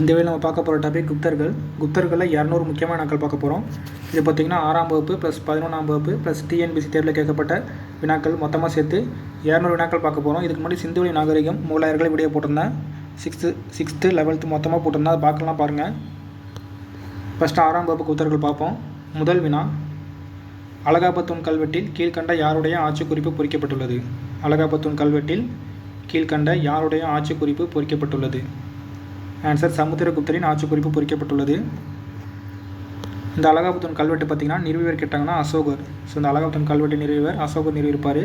இந்த வேலை நம்ம பார்க்க போகிற டாபிக் குப்தர்களில் 200 முக்கியமான வினாக்கள் பார்க்க போகிறோம். இது பார்த்திங்கன்னா 6ஆம் வகுப்பு ப்ளஸ் 11ஆம் வகுப்பு ப்ளஸ் டிஎன்பிசி தேர்வில் கேட்கப்பட்ட வினாக்கள் மொத்தமாக சேர்த்து 200 வினாக்கள் பார்க்க போகிறோம். இதுக்கு முன்னாடி சிந்துவெளி நாகரிகம் மூலாயிரங்களை வீடியோ போட்டிருந்தேன். 6th 11th மொத்தமாக போட்டிருந்தேன். அதை பார்க்கலாம் பாருங்கள். ஃபஸ்ட்டு 6ஆம் வகுப்பு குப்தர்கள் பார்ப்போம். முதல் வினா, அலகாபாத்தூன் கல்வெட்டில் கீழ்கண்ட யாருடைய ஆட்சி குறிப்பு பொறிக்கப்பட்டுள்ளது? அலகாபாத்தூன் கல்வெட்டில் கீழ்கண்ட யாருடைய ஆட்சி குறிப்பு பொறிக்கப்பட்டுள்ளது? ஆன்சர், சமுத்திரகுப்தரின் ஆட்சி குறிப்பு பொறிக்கப்பட்டுள்ளது. இந்த அலகாபாத்தூன் கல்வெட்டு பார்த்திங்கன்னா நிறுவியவர் கேட்டாங்கன்னா அசோகர். ஸோ இந்த அலகாபாத்தூன் கல்வெட்டு நிறுவியவர் அசோகர் நிறுவியிருப்பார்.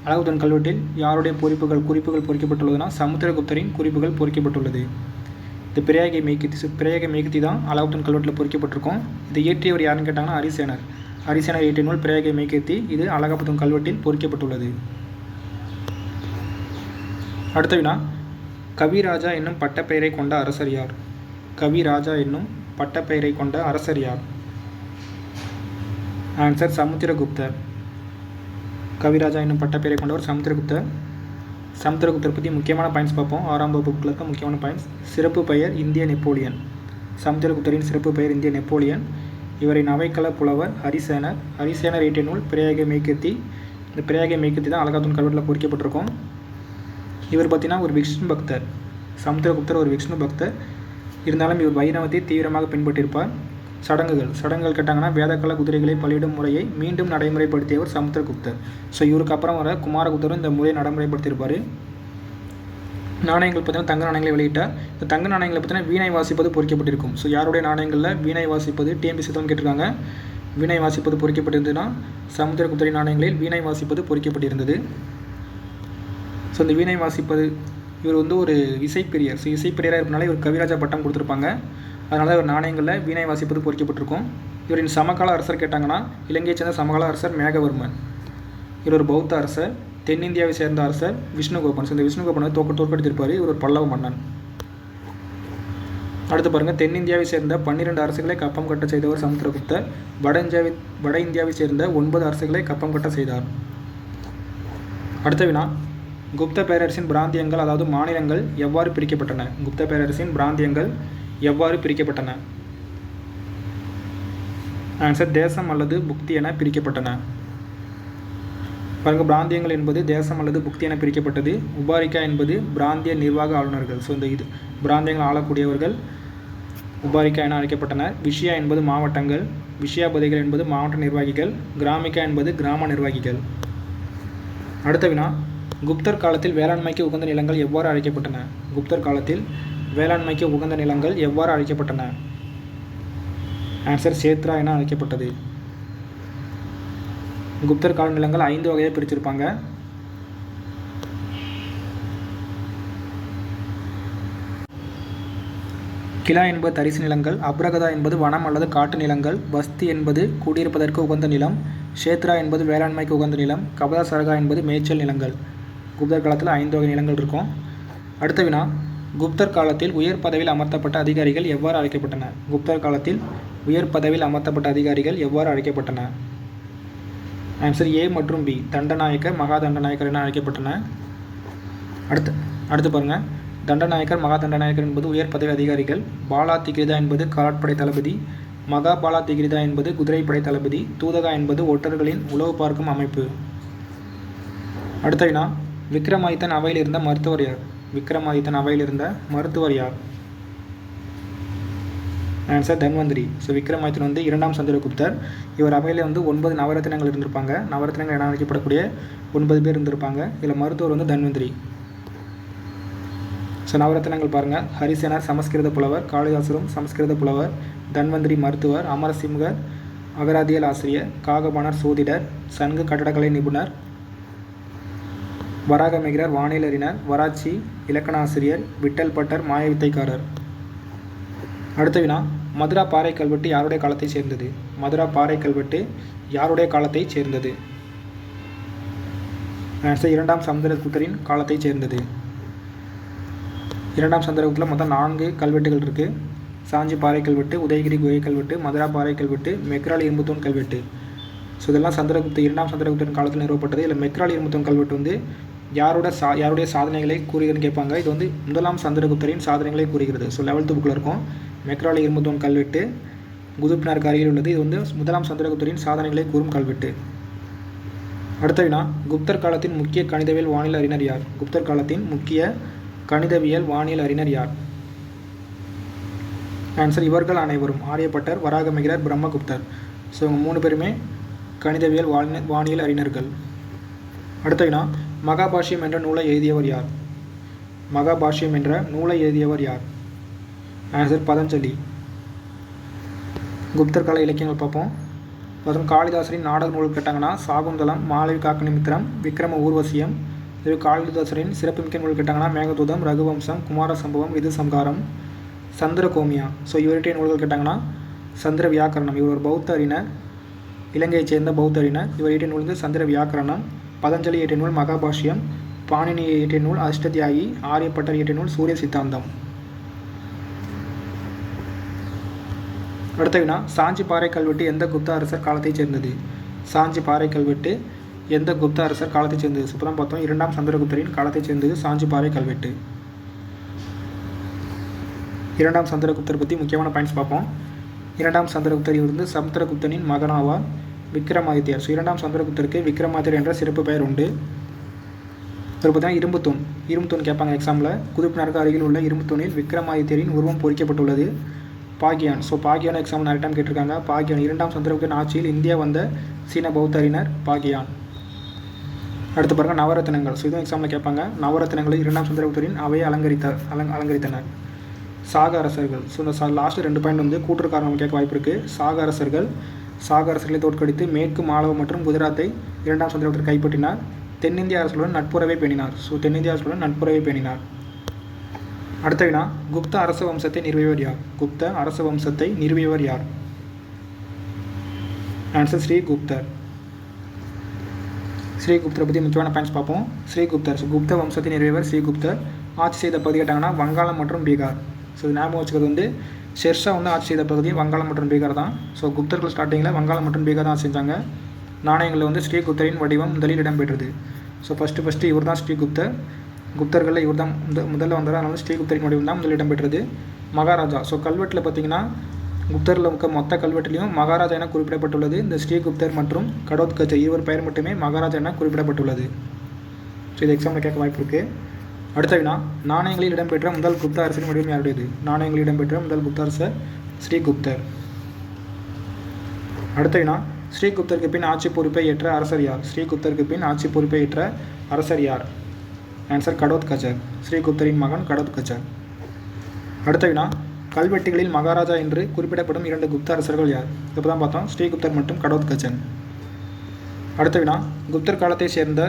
அலகாபாத்தூன் கல்வெட்டில் யாருடைய குறிப்புகள் பொறிக்கப்பட்டுள்ளதுன்னா சமுத்திரகுப்தரின் குறிப்புகள் பொறிக்கப்பட்டுள்ளது. இது பிரயாகை மெய்கத்தி தான் அலகாபாத்தூன் கல்வெட்டில் பொறிக்கப்பட்டிருக்கும். இதை இயற்றியவர் யாருன்னு கேட்டாங்கன்னா ஹரிசேனர் இயற்றிய நூல் பிரயாகை மெய்கத்தி. இது அலகாபாத்தூன் கல்வெட்டில் பொறிக்கப்பட்டுள்ளது. அடுத்த வினா, கவிராஜா என்னும் பட்டப்பெயரை கொண்ட அரசர் யார்? கவிராஜா என்னும் பட்டப்பெயரை கொண்ட அரசர் யார்? ஆன்சர், சமுத்திரகுப்தர். கவிராஜா என்னும் பட்டப்பெயரை கொண்டவர் சமுத்திரகுப்தர். சமுத்திரகுப்தர் பற்றி முக்கியமான பாயிண்ட்ஸ் பார்ப்போம். 6ஆம் வகுப்புல இருக்க முக்கியமான பாயிண்ட்ஸ். சிறப்பு பெயர் இந்திய நெப்போலியன். சமுத்திரகுப்தரின் சிறப்பு பெயர் இந்திய நெப்போலியன். இவரின் அவைக்கள புலவர் ஹரிசேனர் இயற்றிய நூல் பிரயாகை மெய்கத்தி. இந்த பிரயாகை மெய்கத்தி தான் அலகாபாத்தூன் கல்வெட்டில் பொறிக்கப்பட்டிருக்கும். இவர் பார்த்தீங்கன்னா ஒரு விஷ்ணு பக்தர். சமுத்திரகுப்தர் ஒரு விஷ்ணு பக்தர். இருந்தாலும் இவர் வைணவத்தை தீவிரமாக பின்பற்றியிருப்பார். சடங்குகள் கேட்டாங்கன்னா வேதக்கால குதிரைகளை பலியிடும் முறையை மீண்டும் நடைமுறைப்படுத்தியவர் சமுத்திரகுப்தர். ஸோ இவருக்கு அப்புறம் வர குமாரகுப்தரும் இந்த முறையை நடைமுறைப்படுத்தியிருப்பார். நாணயங்கள் பார்த்தீங்கன்னா தங்க நாணயங்களை வெளியிட்டார். இந்த தங்க நாணயங்களை பார்த்தீங்கன்னா வீணை வாசிப்பது பொறிக்கப்பட்டிருக்கும். ஸோ யாருடைய நாணயங்களில் வீணை வாசிப்பது டிஎன்பிசி தான் கேட்டிருக்காங்க. வீணை வாசிப்பது பொறிக்கப்பட்டிருந்ததுன்னா சமுத்திரகுப்தரின் நாணயங்களில் வீணை வாசிப்பது பொறிக்கப்பட்டிருந்தது. ஸோ இந்த வீணை வாசிப்பது, இவர் வந்து ஒரு இசைப்பிரியர். ஸோ இசைப்பிரியராக இருப்பனால இவர் கவிராஜா பட்டம் கொடுத்துருப்பாங்க. அதனால இவர் நாணயங்களில் வீணை வாசிப்பது பொறிக்கப்பட்டிருக்கும். இவரின் சமகால அரசர் கேட்டாங்கன்னா இலங்கையை சேர்ந்த சமகால அரசர் மேகவர்மன். இவர் ஒரு பௌத்த அரசர். தென்னிந்தியாவை சேர்ந்த அரசர் விஷ்ணுகோபன். ஸோ இந்த விஷ்ணுகோபன் வந்து தோற்கடித்திருப்பார். இவர் ஒரு பல்லவ மன்னன். அடுத்து பாருங்கள், தென்னிந்தியாவை சேர்ந்த 12 அரசுகளை கப்பம் கட்ட செய்தவர் சமுத்திரகுப்தர். வட இந்தியாவை சேர்ந்த 9 அரசுகளை கப்பம் கட்ட செய்தார். அடுத்த வினா, குப்த பேரரசின் பிராந்தியங்கள் அதாவது மாநிலங்கள் எவ்வாறு பிரிக்கப்பட்டன? குப்த பேரரசின் பிராந்தியங்கள் எவ்வாறு பிரிக்கப்பட்டன? ஆன்சர், தேசம் அல்லது புக்தி என பிரிக்கப்பட்டன. பாருங்கள், பிராந்தியங்கள் என்பது தேசம் அல்லது புக்தி என பிரிக்கப்பட்டது. உபாரிக்கா என்பது பிராந்திய நிர்வாக ஆளுநர்கள். ஸோ இந்த பிராந்தியங்கள் ஆளக்கூடியவர்கள் உபாரிக்கா என அழைக்கப்பட்டனர். விஷயா என்பது மாவட்டங்கள். விஷயாபதிகள் என்பது மாவட்ட நிர்வாகிகள். கிராமிகா என்பது கிராம நிர்வாகிகள். அடுத்த வினா, குப்தர் காலத்தில் வேளாண்மைக்கு உகந்த நிலங்கள் எவ்வாறு அழைக்கப்பட்டன? குப்தர் காலத்தில் வேளாண்மைக்கு உகந்த நிலங்கள் எவ்வாறு அழைக்கப்பட்டன? ஆன்சர், சேத்ரா என அழைக்கப்பட்டது. குப்தர் கால நிலங்கள் 5 வகையாக பிரிச்சிருப்பாங்க. கிலா என்பது தரிசு நிலங்கள். அப்ரகதா என்பது வனம் அல்லது காட்டு நிலங்கள். பஸ்தி என்பது குடியிருப்பதற்கு உகந்த நிலம். ஷேத்ரா என்பது வேளாண்மைக்கு உகந்த நிலம். கபதா சரகா என்பது மேய்ச்சல் நிலங்கள். குப்தர் காலத்தில் 5 வகை நிலங்கள் இருக்கும். அடுத்த வினா, குப்தர் காலத்தில் உயர் பதவியில் அமர்த்தப்பட்ட அதிகாரிகள் எவ்வாறு அழைக்கப்பட்டன? குப்தர் காலத்தில் உயர் பதவியில் அமர்த்தப்பட்ட அதிகாரிகள் எவ்வாறு அழைக்கப்பட்டன? ஆன்சர், ஏ மற்றும் பி, தண்டநாயக்கர், மகா தண்டநாயக்கர் என அழைக்கப்பட்டன. அடுத்து பாருங்கள், தண்டநாயக்கர், மகா தண்டநாயக்கர் என்பது உயர் பதவி அதிகாரிகள். பாலா திகிரிதா என்பது காலாட்படை தளபதி. மகா பாலா திகிரிதா என்பது குதிரைப்படை தளபதி. தூதகா என்பது ஒற்றர்களின் உளவு பார்க்கும் அமைப்பு. அடுத்த வினா, விக்ரமாதித்தன் அவையில் இருந்த மருத்துவர் யார்? விக்ரமாதித்தன் அவையில் இருந்த மருத்துவர் யார்? ஆன்சர், தன்வந்திரி. ஸோ விக்ரமாதித்தன் வந்து 2ஆம் சந்திரகுப்தர். இவர் அவையில் வந்து 9 நவரத்தினங்கள் இருந்திருப்பாங்க. நவரத்தினங்கள் என அழைக்கப்படக்கூடிய 9 பேர் இருந்திருப்பாங்க. இதில் மருத்துவர் வந்து தன்வந்திரி. ஸோ நவரத்தினங்கள் பாருங்கள், ஹரிசேனர் சமஸ்கிருத புலவர், காளிதாசரும் சமஸ்கிருத புலவர், தன்வந்திரி மருத்துவர், அமரசிம்ஹர் அகராதியல் ஆசிரியர், காகபாணர் சோதிடர், சங்கு கட்டடக்கலை நிபுணர், வராகமிகிரர் வானிலறிஞர், வராச்சி இலக்கணாசிரியர், விட்டல் பட்டர் மாயவித்தைக்காரர். அடுத்த வினா, மதுரா பாறை கல்வெட்டு யாருடைய காலத்தை சேர்ந்தது? மதுரா பாறை கல்வெட்டு யாருடைய காலத்தை சேர்ந்தது? ஆன்சர், 2ஆம் சந்திரகுப்தரின் காலத்தை சேர்ந்தது. 2ஆம் சந்திரகுப்தரில் மொத்தம் 4 கல்வெட்டுகள் இருக்குது. சாஞ்சி பாறை கல்வெட்டு, உதயகிரி குகை கல்வெட்டு, மதுரா பாறை கல்வெட்டு, மெக்ரால் இரும்புத்தூண் கல்வெட்டு. ஸோ இதெல்லாம் 2ஆம் சந்திரகுப்தரின் காலத்தில் நிறுவப்பட்டது. இதில் மெக்ரால் இரும்புத்தூண் கல்வெட்டு வந்து யாருடைய சாதனைகளை கூறுகிறதுன்னு கேட்பாங்க. இது வந்து முதலாம் சந்திரகுப்தரின் சாதனைகளை கூறுகிறது. ஸோ 11th புக்கில் இருக்கும். மெக்ராலி இரும்புத்தூண் கல்வெட்டு குதுப்னாருக்கு அருகில் உள்ளது. இது வந்து முதலாம் சந்திரகுப்தரின் சாதனைகளை கூறும் கல்வெட்டு. அடுத்த வினா, குப்தர் காலத்தின் முக்கிய கணிதவியல் வானியல் அறிஞர் யார்? குப்தர் காலத்தின் முக்கிய கணிதவியல் வானியல் அறிஞர் யார்? ஆன்சர் இவர்கள் அனைவரும். ஆரியப்பட்டர், வராகமிகிரர், பிரம்மகுப்தர். ஸோ இவங்க 3 பேருமே கணிதவியல் வானியல் அறிஞர்கள். அடுத்த வினா, மகாபாஷ்யம் என்ற நூலை எழுதியவர் யார்? மகாபாஷ்யம் என்ற நூலை எழுதியவர் யார்? ஆன்சர் பதஞ்சலி. குப்தர் கால இலக்கியங்கள் பார்ப்போம். மற்றும் காளிதாசரின் நாடக நூல் கேட்டாங்கன்னா சாகுந்தலம், மாளவி காக்கனிமித்திரம், விக்ரம ஊர்வசியம். இது காளிதாசரின் சிறப்புமிக்க நூல் கேட்டாங்கன்னா மேகதூதம், ரகுவம்சம், குமார சம்பவம், ரிது சம்ஹாரம், சந்திரகோமியா. ஸோ இவருடைய நூல்கள் கேட்டாங்கன்னா சந்திர வியாக்கரணம். இவர் ஒரு பௌத்த அறிஞர், இலங்கையைச் சேர்ந்த பௌத்த அறிஞர். இவர் இயற்றிய நூல் வந்து சந்திர வியாக்கரணம். பதஞ்சலி இயற்றிய நூல் மகாபாஷ்யம். பாணினி இயற்றிய நூல் அஷ்டத்தியாகி. ஆரியப்பட்டர் இயற்றிய நூல் சூரிய சித்தாந்தம். அடுத்த வினா, சாஞ்சி பாறை கல்வெட்டு எந்த குப்த அரசர் காலத்தைச் சேர்ந்தது? சாஞ்சி பாறை கல்வெட்டு எந்த குப்த அரசர் காலத்தைச் சேர்ந்தது? சுப்பதான் பார்த்தோம், 2ஆம் சந்திரகுப்தரின் காலத்தைச் சேர்ந்தது சாஞ்சி பாறை கல்வெட்டு. 2ஆம் சந்திரகுப்தர் பற்றி முக்கியமான பாயிண்ட்ஸ் பார்ப்போம். 2ஆம் சந்திரகுப்தர் இருந்து சமுத்திரகுப்தனின் மகனாவார். விக்ரமாதித்யர். ஸோ 2ஆம் சந்திரகுப்தருக்கு விக்ரமாதித்யர் என்ற சிறப்பு பெயர் உண்டு. இவர் பார்த்தீங்கன்னா இரும்புத்தூண் கேட்பாங்க எக்ஸாமில். குதுப்னாருக்கு அருகில் உள்ள இரும்புத்தூணில் விக்ரமாதித்யரின் உருவம் பொறிக்கப்பட்டுள்ளது. பாகியான். ஸோ பாகியான் எக்ஸாம் நிறைய டைம் கேட்டிருக்காங்க. பாகியான் 2ஆம் சந்திரகுப்தரின் ஆட்சியில் இந்தியா வந்த சீன பௌத்த அறிஞர் பாகியான். அடுத்து பாருங்கள் நவரத்தினங்கள். ஸோ இதுவும் எக்ஸாமில் கேட்பாங்க. நவரத்தினங்களில் 2ஆம் சந்திரகுப்தரின் அவையை அலங்கரித்தனர். சாக அரசர்கள். ஸோ இந்த லாஸ்ட்டு 2 பாயிண்ட் வந்து கூற்று காரணம் கேட்க வாய்ப்பு இருக்குது. சாக அரசர்களை தோற்கடித்து மேற்கு மாலவ மற்றும் குஜராத்தை 2ஆம் சந்திரகுப்தர் கைப்பற்றினார். தென்னிந்திய அரசுடன் நட்புறவை பேணினார். அடுத்த வினா, குப்த அரச வம்சத்தை நிறுவியவர் யார்? குப்த அரச வம்சத்தை நிறுவியவர் யார்? ஆன்சர் ஸ்ரீகுப்தர். ஸ்ரீகுப்தரை பற்றி முக்கியமான பாயிண்ட்ஸ் பார்ப்போம். ஸ்ரீகுப்தர். ஸோ குப்த வம்சத்தை நிறுவியவர் ஸ்ரீகுப்தர். ஆட்சி செய்த பகுதி கேட்டாங்கன்னா வங்காளம் மற்றும் பீகார். ஸோ இது ஞாபகம் வச்சுக்கிறது வந்து ஷெர்ஷா வந்து ஆட்சி செய்த பகுதி வங்காளம் மற்றும் பீகார் தான். ஸோ குப்தர்கள் ஸ்டார்டிங்கில் வங்காளம் மற்றும் பீகார் தான் செஞ்சாங்க. நாணயங்களில் வந்து ஸ்ரீகுப்தரின் வடிவம் முதலில் இடம்பெற்றது. ஸோ ஃபஸ்ட்டு இவர் தான் ஸ்ரீகுப்தர். குப்தர்களில் இவர் தான் முதல்ல வந்தார். அதனால ஸ்ரீகுப்தரின் வடிவம் தான் முதலில் இடம்பெற்றது. மகாராஜா. ஸோ கல்வெட்டில் பார்த்தீங்கன்னா குப்தரில் மொத்த கல்வெட்டிலையும் மகாராஜா என குறிப்பிடப்பட்டுள்ளது. இந்த ஸ்ரீகுப்தர் மற்றும் கடோத்கச்சர் இருவர் பெயர் மட்டுமே மகாராஜா என குறிப்பிடப்பட்டுள்ளது. ஸோ இது எக்ஸாமில் கேட்க வாய்ப்பு இருக்குது. அடுத்த வினா, நாணயங்களில் இடம்பெற்ற முதல் குப்த அரசின் வடிவம் யாருடையது? நாணயங்களில் இடம்பெற்ற முதல் குப்த அரசர் ஸ்ரீகுப்தர். அடுத்த வினா, ஸ்ரீகுப்தருக்கு பின் ஆட்சி பொறுப்பை ஏற்ற அரசர் யார்? ஸ்ரீகுப்தருக்கு பின் ஆட்சி பொறுப்பை ஏற்ற அரசர் யார்? ஆன்சர் கடோத்கச்சர். ஸ்ரீகுப்தரின் மகன் கடோத்கச்சர். அடுத்த வினா, கல்வெட்டுகளில் மகாராஜா என்று குறிப்பிடப்படும் 2 குப்த அரசர்கள் யார்? இப்போ தான் பார்த்தோம், ஸ்ரீகுப்தர் மற்றும் கடோத்கச்சன். அடுத்த வினா, குப்தர் காலத்தை சேர்ந்த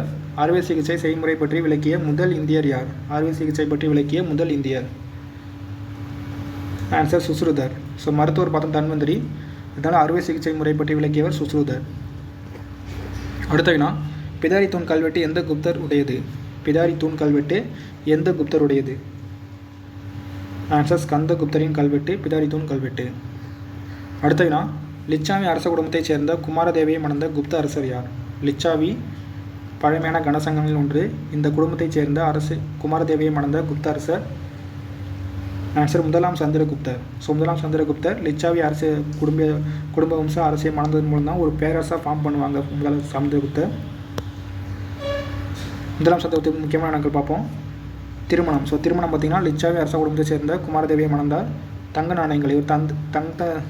அறுவை சிகிச்சை செய்முறை பற்றி விளக்கிய முதல் இந்தியர் யார்? அறுவை சிகிச்சை பற்றி விளக்கிய முதல் இந்தியர். ஆன்சர் சுஸ்ருதர். ஸோ மருத்துவர் பார்த்தோம் தன்வந்திரி. இதனால் அறுவை சிகிச்சை முறை பற்றி விளக்கியவர் சுஸ்ருதர். அடுத்த வினா, பிதாரி தூண் கல்வெட்டு எந்த குப்தர் உடையது? பிதாரி தூண் கல்வெட்டு எந்த குப்தர் உடையது? ஆன்சர் ஸ்கந்த குப்தரின் கல்வெட்டு பிதாரி தூண் கல்வெட்டு. அடுத்த வினா, லிச்சாவி அரச குடும்பத்தைச் சேர்ந்த குமாரதேவியை மணந்த குப்த அரசர் யார்? லிச்சாவி பழமையான கனசங்கங்களில் ஒன்று. இந்த குடும்பத்தைச் சேர்ந்த குமாரதேவியை மணந்த குப்த அரசர். ஆன்சர் முதலாம் சந்திரகுப்தர். ஸோ முதலாம் சந்திரகுப்தர் லிச்சாவி அரசு குடும்ப வம்ச அரசியை மணந்ததன் மூலம் தான் ஒரு பேரரசாக ஃபார்ம் பண்ணுவாங்க முதலாம் சந்திரகுப்தர். முதலாம் சந்திரகுப்தர் முக்கியமான நாட்கள் பார்ப்போம். திருமணம். ஸோ திருமணம் பார்த்திங்கன்னா லிச்சாவி அரச குடும்பத்தை சேர்ந்த குமாரதேவியை மணந்தார். தங்க நாணயங்கள். இவர்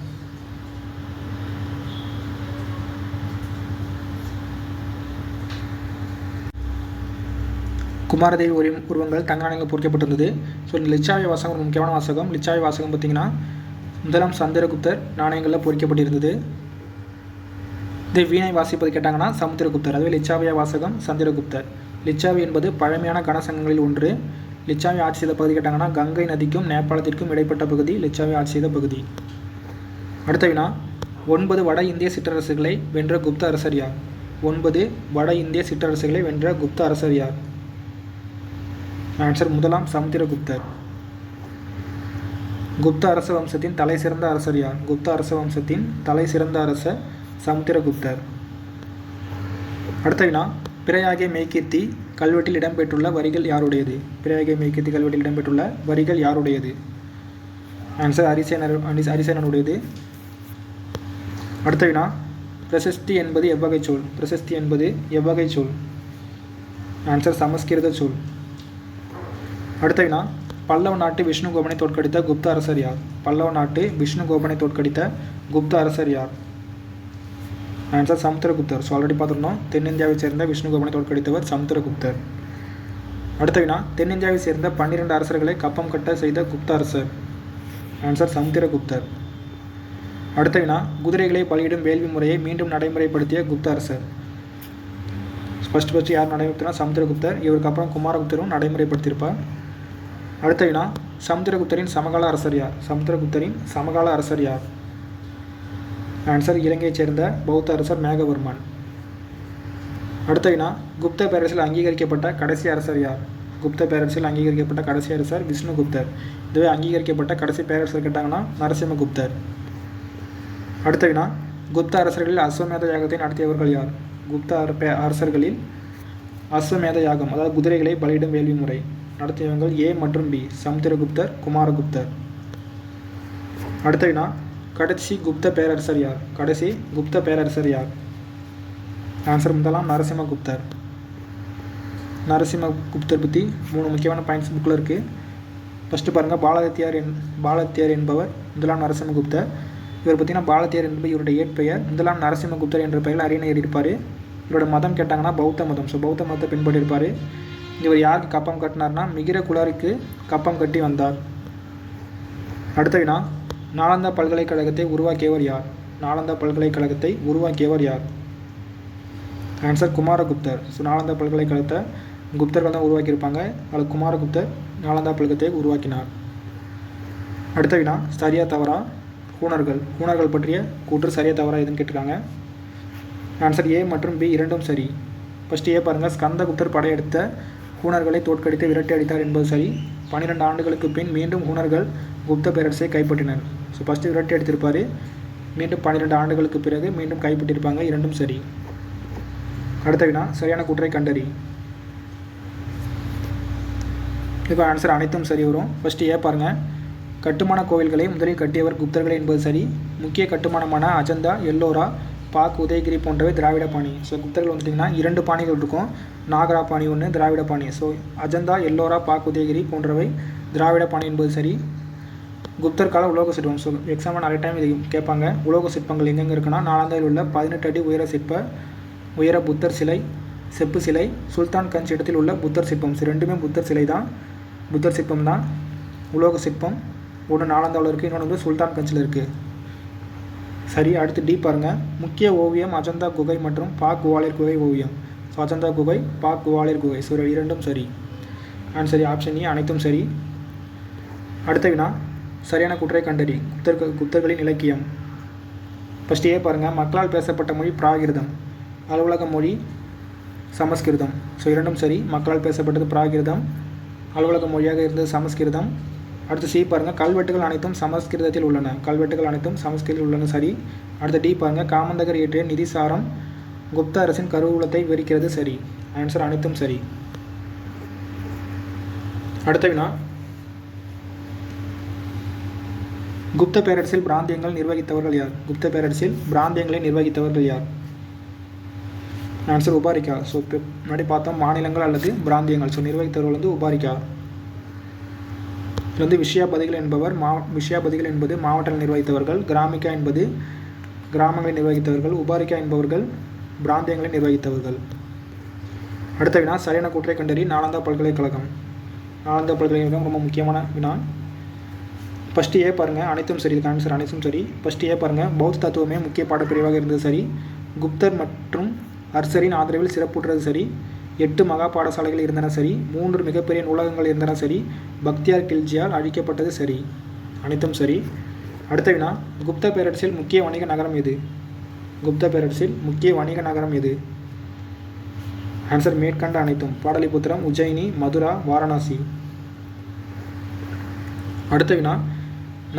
குமாரதேவி உருவங்கள் தங்க நாணயங்கள் பொறிக்கப்பட்டிருந்தது. ஸோ இந்த லிச்சாவி வாசகம் ஒரு முக்கியமான வாசகம். லிச்சாவி வாசகம் பார்த்திங்கன்னா முதலாம் சந்திரகுப்தர் நாணயங்களில் பொறிக்கப்பட்டிருந்தது. இது வீணை வாசிப்பது கேட்டாங்கன்னா சமுத்திரகுப்தர். அதுவே லிச்சாவிய வாசகம் சந்திரகுப்தர். லிச்சாவி என்பது பழமையான கனசங்கங்களில் ஒன்று. லிச்சாவி ஆட்சி செய்த பகுதி கேட்டாங்கன்னா கங்கை நதிக்கும் நேபாளத்திற்கும் இடைப்பட்ட பகுதி லிச்சாவி ஆட்சி செய்த பகுதி. அடுத்த வினா, 9 வட இந்திய சிற்றரசுகளை வென்ற குப்த அரசர் யார்? 9 வட இந்திய சிற்றரசுகளை வென்ற குப்த அரசர் யார்? ஆன்சர் முதலாம் சமுத்திரகுப்தர். குப்த அரச வம்சத்தின் தலை சிறந்த அரசர் யார்? குப்த அரச வம்சத்தின் தலை சிறந்த அரசர் சமுத்திரகுப்தர். அடுத்த வினா, பிறையாகிய மெய்கீர்த்தி கல்வெட்டில் இடம்பெற்றுள்ள வரிகள் யாருடையது? பிரயாகை மெய்கீர்த்தி கல்வெட்டில் இடம்பெற்றுள்ள வரிகள் யாருடையது? ஆன்சர் அரிசேனனுடையது. அடுத்த வினா, பிரசஸ்தி என்பது எவ்வகை சொல்? பிரசஸ்தி என்பது எவ்வகை சொல்? ஆன்சர் சமஸ்கிருத சொல். அடுத்த வினா, பல்லவ நாட்டு விஷ்ணுகோபனை தோற்கடித்த குப்த அரசர் யார்? பல்லவ நாட்டு விஷ்ணுகோபனை தோற்கடித்த குப்த அரசர் யார்? ஆன்சர் சமுத்திரகுப்தர். ஸோ ஆல்ரெடி பார்த்துருந்தோம். தென்னிந்தியாவை சேர்ந்த விஷ்ணுகோபனை தோற்கடித்தவர் சமுத்திரகுப்தர். அடுத்த வினா, தென்னிந்தியாவை சேர்ந்த 12 அரசர்களை கப்பம் கட்ட செய்த குப்த அரசர்? ஆன்சர் சமுத்திரகுப்தர். அடுத்த வினா, குதிரைகளை பலியிடும் வேள்வி முறையை மீண்டும் நடைமுறைப்படுத்திய குப்த அரசர்? ஃபஸ்ட்டு யார் நடைமுறைப்படுத்தினா சமுத்திரகுப்தர். இவருக்கு அப்புறம் குமாரகுப்தரும் நடைமுறைப்படுத்தியிருப்பார். அடுத்த வினா, சமுத்திரகுப்தரின் சமகால அரசர் யார்? சமுத்திரகுப்தரின் சமகால அரசர் யார்? ஆன்சர் இலங்கையைச் சேர்ந்த பௌத்த அரசர் மேகவர்மன். அடுத்த வினா, குப்த பேரரசில் அங்கீகரிக்கப்பட்ட கடைசி அரசர் யார்? குப்த பேரரசில் அங்கீகரிக்கப்பட்ட கடைசி அரசர் விஷ்ணுகுப்தர். இதுவே அங்கீகரிக்கப்பட்ட கடைசி பேரரசர் கேட்டாங்கன்னா நரசிம்மகுப்தர். அடுத்த வினா, குப்த அரசர்களில் அஸ்வமேத யாகத்தை நடத்தியவர்கள் யார்? குப்த அரசர்களில் அஸ்வமேத யாகம், அதாவது குதிரைகளை பலியிடும் வேள்வி முறை நடத்தியவர்கள் ஏ மற்றும் பி, சமுத்திரகுப்தர், குமாரகுப்தர். அடுத்த வினா, கடைசி குப்த பேரரசர் யார்? கடைசி குப்த பேரரசர் யார்? ஆன்சர் முதலாம் நரசிம்மகுப்தர். நரசிம்மகுப்தர் பற்றி 3 முக்கியமான பாயிண்ட்ஸ் புக்கில் இருக்குது. ஃபஸ்ட்டு பாருங்கள், பாலத்தியார் என்பவர் முதலாம் நரசிம்மகுப்தர். இவர் பார்த்தீங்கன்னா பாலத்தியார் என்பது இவருடைய இயற்பெயர். முதலாம் நரசிம்மகுப்தர் என்ற பெயரில் அரியணை ஏறியிருப்பார். இவரோட மதம் கேட்டாங்கன்னா பௌத்த மதம். ஸோ பௌத்த மதத்தை பின்பற்றியிருப்பார். இவர் யாருக்கு கப்பம் கட்டினார்னா மிகிர குலருக்கு கப்பம் கட்டி வந்தார். அடுத்த வினா, நாலந்தா பல்கலைக்கழகத்தை உருவாக்கியவர் யார்? நாலந்தா பல்கலைக்கழகத்தை உருவாக்கியவர் யார்? ஆன்சர் குமாரகுப்தர். ஸோ நாலந்தா பல்கலைக்கழகத்தை குப்தர்கள் தான் உருவாக்கியிருப்பாங்க. அதில் குமாரகுப்தர் நாலந்தா பல்கலைக்கழகத்தை உருவாக்கினார். அடுத்த வினா, சரியா தவறா? ஹூணர்கள் பற்றிய கூற்று சரியா தவறா எதுன்னு கேட்டிருக்காங்க. ஆன்சர் ஏ மற்றும் பி இரண்டும் சரி. ஃபஸ்ட்டு ஏ பாருங்கள், ஸ்கந்தகுப்தர் படையெடுத்த ஹூணர்களை தோற்கடித்து விரட்டி அடித்தார் என்பது சரி. 12 ஆண்டுகளுக்கு பின் மீண்டும் ஹூணர்கள் குப்த பேரரசை கைப்பற்றினர். ஸோ ஃபஸ்ட்டு விரட்டி அடித்திருப்பார், மீண்டும் 12 ஆண்டுகளுக்கு பிறகு மீண்டும் கைப்பற்றியிருப்பாங்க. இரண்டும் சரி. அடுத்த வினா, சரியான கூற்றை கண்டறி. இப்போ ஆன்சர் அனைத்தும் சரி வரும். ஃபஸ்ட்டு ஏ பாருங்கள், கட்டுமான கோவில்களை முதலில் கட்டியவர் குப்தர்கள் என்பது சரி. முக்கிய கட்டுமானமான அஜந்தா, எல்லோரா, பாக், உதயகிரி போன்றவை திராவிட பாணி. ஸோ குப்தர்கள் வந்துட்டிங்கன்னா 2 பாணிகள் இருக்கும். நாகரா பாணி ஒன்று, திராவிட பாணி. ஸோ அஜந்தா, எல்லோரா, பாக், உதயகிரி போன்றவை திராவிட பாணி என்பது சரி. குப்தர் கால உலோக சிற்பம். ஸோ எக்ஸாம்பிள் நிறைய டைம் இது கேட்பாங்க. உலோக சிற்பங்கள் எங்கெங்கே இருக்குன்னா நாலாந்தாவில் உள்ள 18 அடி உயர புத்தர் சிலை, செப்பு சிலை, சுல்தான் கஞ்ச் இடத்தில் உள்ள புத்தர் சிற்பம். ஸோ ரெண்டுமே புத்தர் சிலை தான், புத்தர் சிற்பம் தான். உலோக சிற்பம் ஒன்று நாலாந்தாவில் இருக்குது, இன்னொன்று வந்து சுல்தான் கஞ்சில் இருக்குது. சரி. அடுத்து டி பாருங்கள், முக்கிய ஓவியம் அஜந்தா குகை மற்றும் பாக் குவாலியர் குகை ஓவியம். ஸோ அஜந்தா குகை, பாக் குவாலியர் குகை. ஸோ இரண்டும் சரி. ஆன்சர் ஆப்ஷன் ஏ அனைத்தும் சரி. அடுத்த வினா, சரியான கூற்றை கண்டறி. குப்தர்களின் இலக்கியம். ஃபஸ்ட்டு ஏ பாருங்கள், மக்களால் பேசப்பட்ட மொழி பிராகிருதம், அலுவலக மொழி சமஸ்கிருதம். ஸோ இரண்டும் சரி. மக்களால் பேசப்பட்டது பிராகிருதம், அலுவலக மொழியாக இருந்தது சமஸ்கிருதம். அடுத்து சி பாருங்கள், கல்வெட்டுகள் அனைத்தும் சமஸ்கிருதத்தில் உள்ளன. கல்வெட்டுகள் அனைத்தும் சமஸ்கிருதத்தில் உள்ளன சரி. அடுத்து டி பாருங்கள், காமந்தகர் இயற்றிய நிதிசாரம் குப்த அரசின் கருவூலத்தை விவரிக்கிறது சரி. ஆன்சர் அனைத்தும் சரி. அடுத்த வினா, குப்த பேரரசில் பிராந்தியங்கள் நிர்வகித்தவர்கள் யார்? குப்த பேரரசில் பிராந்தியங்களை நிர்வகித்தவர்கள் யார்? ஆன்சர் உபாரிக்கா. ஸோ முன்னாடி பார்த்தோம் மாநிலங்கள் அல்லது பிராந்தியங்கள். ஸோ நிர்வகித்தவர்கள் வந்து உபாரிக்கா. இது வந்து விஷயாபதிகள் என்பது மாவட்டங்கள் நிர்வகித்தவர்கள். கிராமிக்கா என்பது கிராமங்களை நிர்வகித்தவர்கள். உபாரிக்கா என்பவர்கள் பிராந்தியங்களை நிர்வகித்தவர்கள். அடுத்த வினா, சரியான கூற்றை கண்டறி. நாலந்தா பல்கலைக்கழகம். நாலந்தா பல்கலைக்கழகம் ரொம்ப முக்கியமான வினா. ஃபஸ்ட்டு ஏ பாருங்கள், அனைத்தும் சரி. இதுக்கு ஆன்சர் அனைத்தும் சரி. ஃபஸ்ட்டு ஏ பாருங்கள், பௌத்த தத்துவமே முக்கிய பாடப்பிரிவாக இருந்தது சரி. குப்தர் மற்றும் அர்சரின் ஆதரவில் சிறப்புற்றது சரி. 8 மகா பாடசாலைகள் இருந்தன சரி. 3 மிகப்பெரிய நூலகங்கள் இருந்தன சரி. பக்தியார் கில்ஜியால் அழிக்கப்பட்டது சரி. அனைத்தும் சரி. அடுத்த வினா, குப்த பேரரசில் முக்கிய வணிக நகரம் எது? குப்த பேரரசில் முக்கிய வணிக நகரம் எது? ஆன்சர் மேற்கண்ட அனைத்தும். பாடலிபுத்திரம், உஜ்ஜயினி, மதுரா, வாரணாசி. அடுத்த வினா,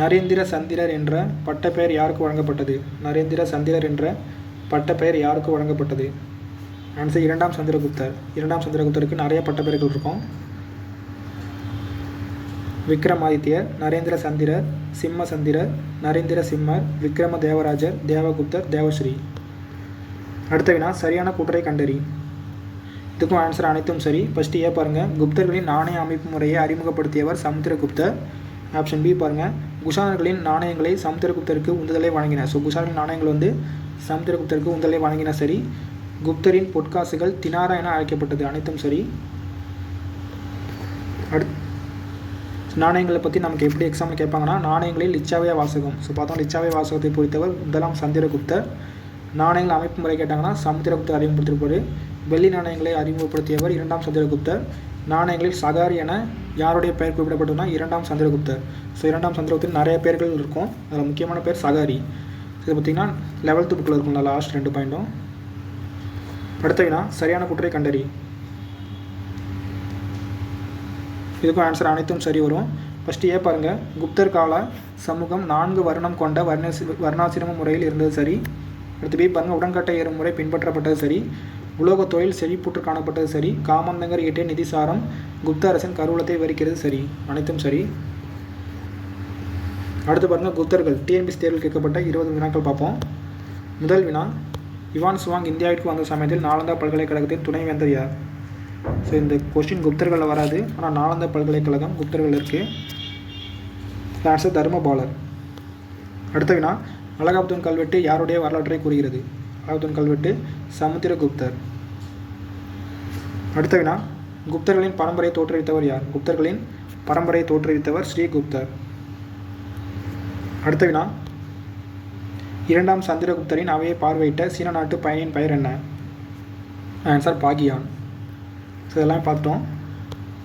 நரேந்திர சந்திரர் என்ற பட்டப்பெயர் யாருக்கு வழங்கப்பட்டது? நரேந்திர சந்திரர் என்ற பட்டப்பெயர் யாருக்கு வழங்கப்பட்டது? ஆன்சர் இரண்டாம் சந்திரகுப்தர். இரண்டாம் சந்திரகுப்தருக்கு நிறைய பட்டப்பேர்கள் இருக்கும். விக்ரமாதித்யர், நரேந்திர சந்திரர், சிம்ம சந்திரர், நரேந்திர சிம்மர், விக்ரம தேவராஜர், தேவகுப்தர், தேவஸ்ரீ. அடுத்த வினா சரியான கூற்றை கண்டறி. இதுக்கும் ஆன்சர் அனைத்தும் சரி. ஃபஸ்ட்டு ஏ பாருங்கள், குப்தர்களின் நாணய அமைப்பு முறையை அறிமுகப்படுத்தியவர் சமுத்திரகுப்தர். ஆப்ஷன் பி பாருங்கள், குஷானர்களின் நாணயங்களை சமுத்திரகுப்தருக்கு உந்துதலை வழங்கினார். ஸோ குஷானர்களின் நாணயங்கள் வந்து சமுத்திரகுப்தருக்கு உந்துதலை வழங்கின சரி. குப்தரின் பொற்காசுகள் தினாரா என அழைக்கப்பட்டது. அனைத்தும் சரி. நாணயங்களை பற்றி நமக்கு எப்படி எக்ஸாம்பிள் கேட்பாங்கன்னா, நாணயங்களில் லிச்சாவிய வாசகம். ஸோ பார்த்தோம், லிச்சாவிய வாசகத்தை பொறுத்தவர் முதலாம் சந்திரகுப்தர். நாணயங்கள் அமைப்பு முறை கேட்டாங்கன்னா சமுத்திரகுப்தர் அறிமுகப்படுத்தியிருப்பார். வெள்ளி நாணயங்களை அறிமுகப்படுத்தியவர் இரண்டாம் சந்திரகுப்தர். நாணயங்களில் சகாரி என யாருடைய பெயர் குறிப்பிடப்பட்டதுன்னா இரண்டாம் சந்திரகுப்தர். ஸோ இரண்டாம் சந்திரகுப்தர் நிறைய பேர்கள் இருக்கும், அதில் முக்கியமான பேர் சகாரி. இது பார்த்திங்கன்னா 11th புக்கில் இருக்கும்ல லாஸ்ட் 2 பாயிண்ட்டும். அடுத்த வினா சரியான கூற்றை கண்டறி. இதுக்கும் ஆன்சர் அனைத்தும் சரி வரும். ஃபஸ்ட்டு ஏ பாருங்கள், குப்தர் கால சமூகம் 4 வர்ணம் கொண்ட வர்ணாசிரம முறையில் இருந்தது சரி. அடுத்து பி பாருங்கள், உடன்கட்டை ஏறும் முறை பின்பற்றப்பட்டது சரி. உலோக தொழில் செழிப்புற்று காணப்பட்டது சரி. காமந்தங்கர் இயற்றிய நிதிசாரம் குப்த அரசின் கருவூலத்தை விவரிக்கிறது சரி. அனைத்தும் சரி. அடுத்து பாருங்கள், குப்தர்கள் டிஎன்பிஎஸ்சி தேர்வில் கேட்கப்பட்ட 20 வினாக்கள் பார்ப்போம். முதல் வினா, யுவான் சுவாங் இந்தியாவிற்கு வந்த சமயத்தில் நாலந்தா பல்கலைக்கழகத்தின் துணைவேந்தர் யார்? ஸோ இந்த கொஸ்டின் குப்தர்களில் வராது, ஆனால் நாலந்தா பல்கலைக்கழகம் குப்தர்கள் இருக்குது. ஆன்சர் தர்மபாலர். அடுத்த வினா, அலகாபாத் கல்வெட்டு யாருடைய வரலாற்றை கூறுகிறது? அலகாபாத் கல்வெட்டு சமுத்திரகுப்தர். அடுத்த வினா, குப்தர்களின் பரம்பரையை தோற்றுவித்தவர் யார்? குப்தர்களின் பரம்பரையை தோற்றுவித்தவர் ஸ்ரீகுப்தர். அடுத்த வினா, இரண்டாம் சந்திரகுப்தரின் அவையை பார்வையிட்ட சீன நாட்டு பயணியின் பெயர் என்ன? ஆன்சர் பாகியான். ஸோ இதெல்லாம் பார்த்துட்டோம்.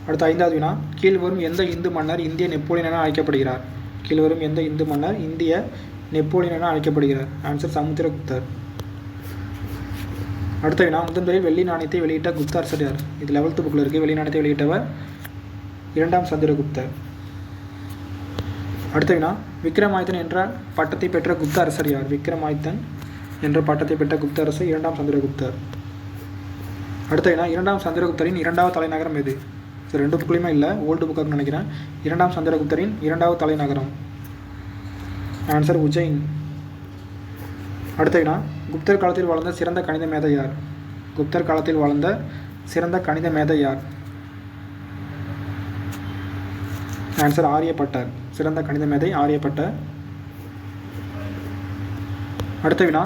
அடுத்த 5வது வினா, கீழ்வரும் எந்த இந்து மன்னர் இந்திய நெப்போலியன் என அழைக்கப்படுகிறார்? கீழ்வரும் எந்த இந்து மன்னர் இந்திய நெப்போலியன் என அழைக்கப்படுகிறார்? ஆன்சர் சமுத்திரகுப்தர். அடுத்த வினா, முதன்முறையில் வெள்ளி நாணயத்தை வெளியிட்ட குப்த அரசர் யார்? இது 11th புக்கில் இருக்குது. வெள்ளி நாணயத்தை வெளியிட்டவர் இரண்டாம் சந்திரகுப்தர். அடுத்த வினா, விக்ரமாதித்தன் என்ற பட்டத்தை பெற்ற குப்த அரசர் யார்? விக்ரமாதித்தன் என்ற பட்டத்தை பெற்ற குப்த அரசர் இரண்டாம் சந்திரகுப்தர். அடுத்த வினா, இரண்டாம் சந்திரகுப்தரின் 2வது தலைநகரம் எது? ஸோ 2 புக்லையுமே இல்லை, ஓல்டு புக்காக நினைக்கிறேன். இரண்டாம் சந்திரகுப்தரின் 2வது தலைநகரம் ஆன்சர் உஜ்ஜைன். அடுத்த வினா, குப்தர் காலத்தில் வாழ்ந்த சிறந்த கணித மேதை யார்? குப்தர் காலத்தில் வாழ்ந்த சிறந்த கணித மேதை யார்? ஆன்சர் ஆரியப்பட்டர். சிறந்த கணித மேதை ஆரியப்பட்டர். அடுத்த வினா,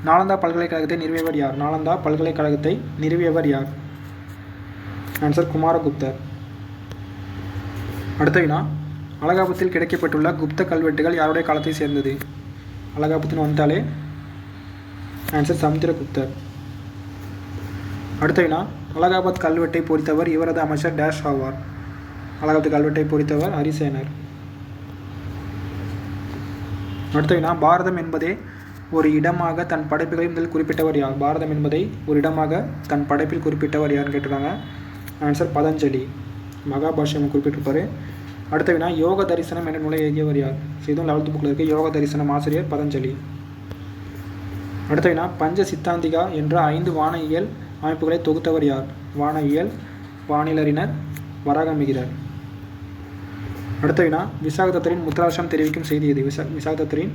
நாலந்தா பல்கலைக்கழகத்தை நிறுவியவர் யார்? நாலந்தா பல்கலைக்கழகத்தை நிறுவியவர் யார்? ஆன்சர் குமாரகுப்தர். அடுத்த வினா, அலகாபாத்தில் கிடைக்கப்பட்டுள்ள குப்த கல்வெட்டுகள் யாருடைய காலத்தை சேர்ந்தது? அலகாபாத்தின் வந்தாலே ஆன்சர் சமுத்திரகுப்தர். அடுத்த வினா, அலகாபாத் கல்வெட்டை பொறித்தவர் இவரது அமைச்சர் டேஷ் ஆவார்? அலகாபாத் கல்வெட்டை பொறித்தவர் ஹரிசேனர். அடுத்த வினா, பாரதம் என்பதே ஒரு இடமாக தன் படைப்புகளில் முதல் குறிப்பிட்டவர் யார்? பாரதம் என்பதை ஒரு இடமாக தன் படைப்பில் குறிப்பிட்டவர் யாருன்னு கேட்டிருக்காங்க. ஆன்சர் பதஞ்சலி. மகாபாஷ்யம் குறிப்பிட்டிருப்பார். அடுத்த வினா, யோக தரிசனம் என்ற நூலை எழுதியவர் யார்? இதுவும் 11th புக்கில் இருக்குது. யோக தரிசனம் ஆசிரியர் பதஞ்சலி. அடுத்த வினா, பஞ்ச சித்தாந்திகா என்ற 5 வானியல் அமைப்புகளை தொகுத்தவர் யார்? வானியல், வானிலறிஞர், வராகமிகிரர். அடுத்த வினா, விசாகதத்தரின் முத்ராட்சம் தெரிவிக்கும் செய்தி எது? விசாகதத்தரின்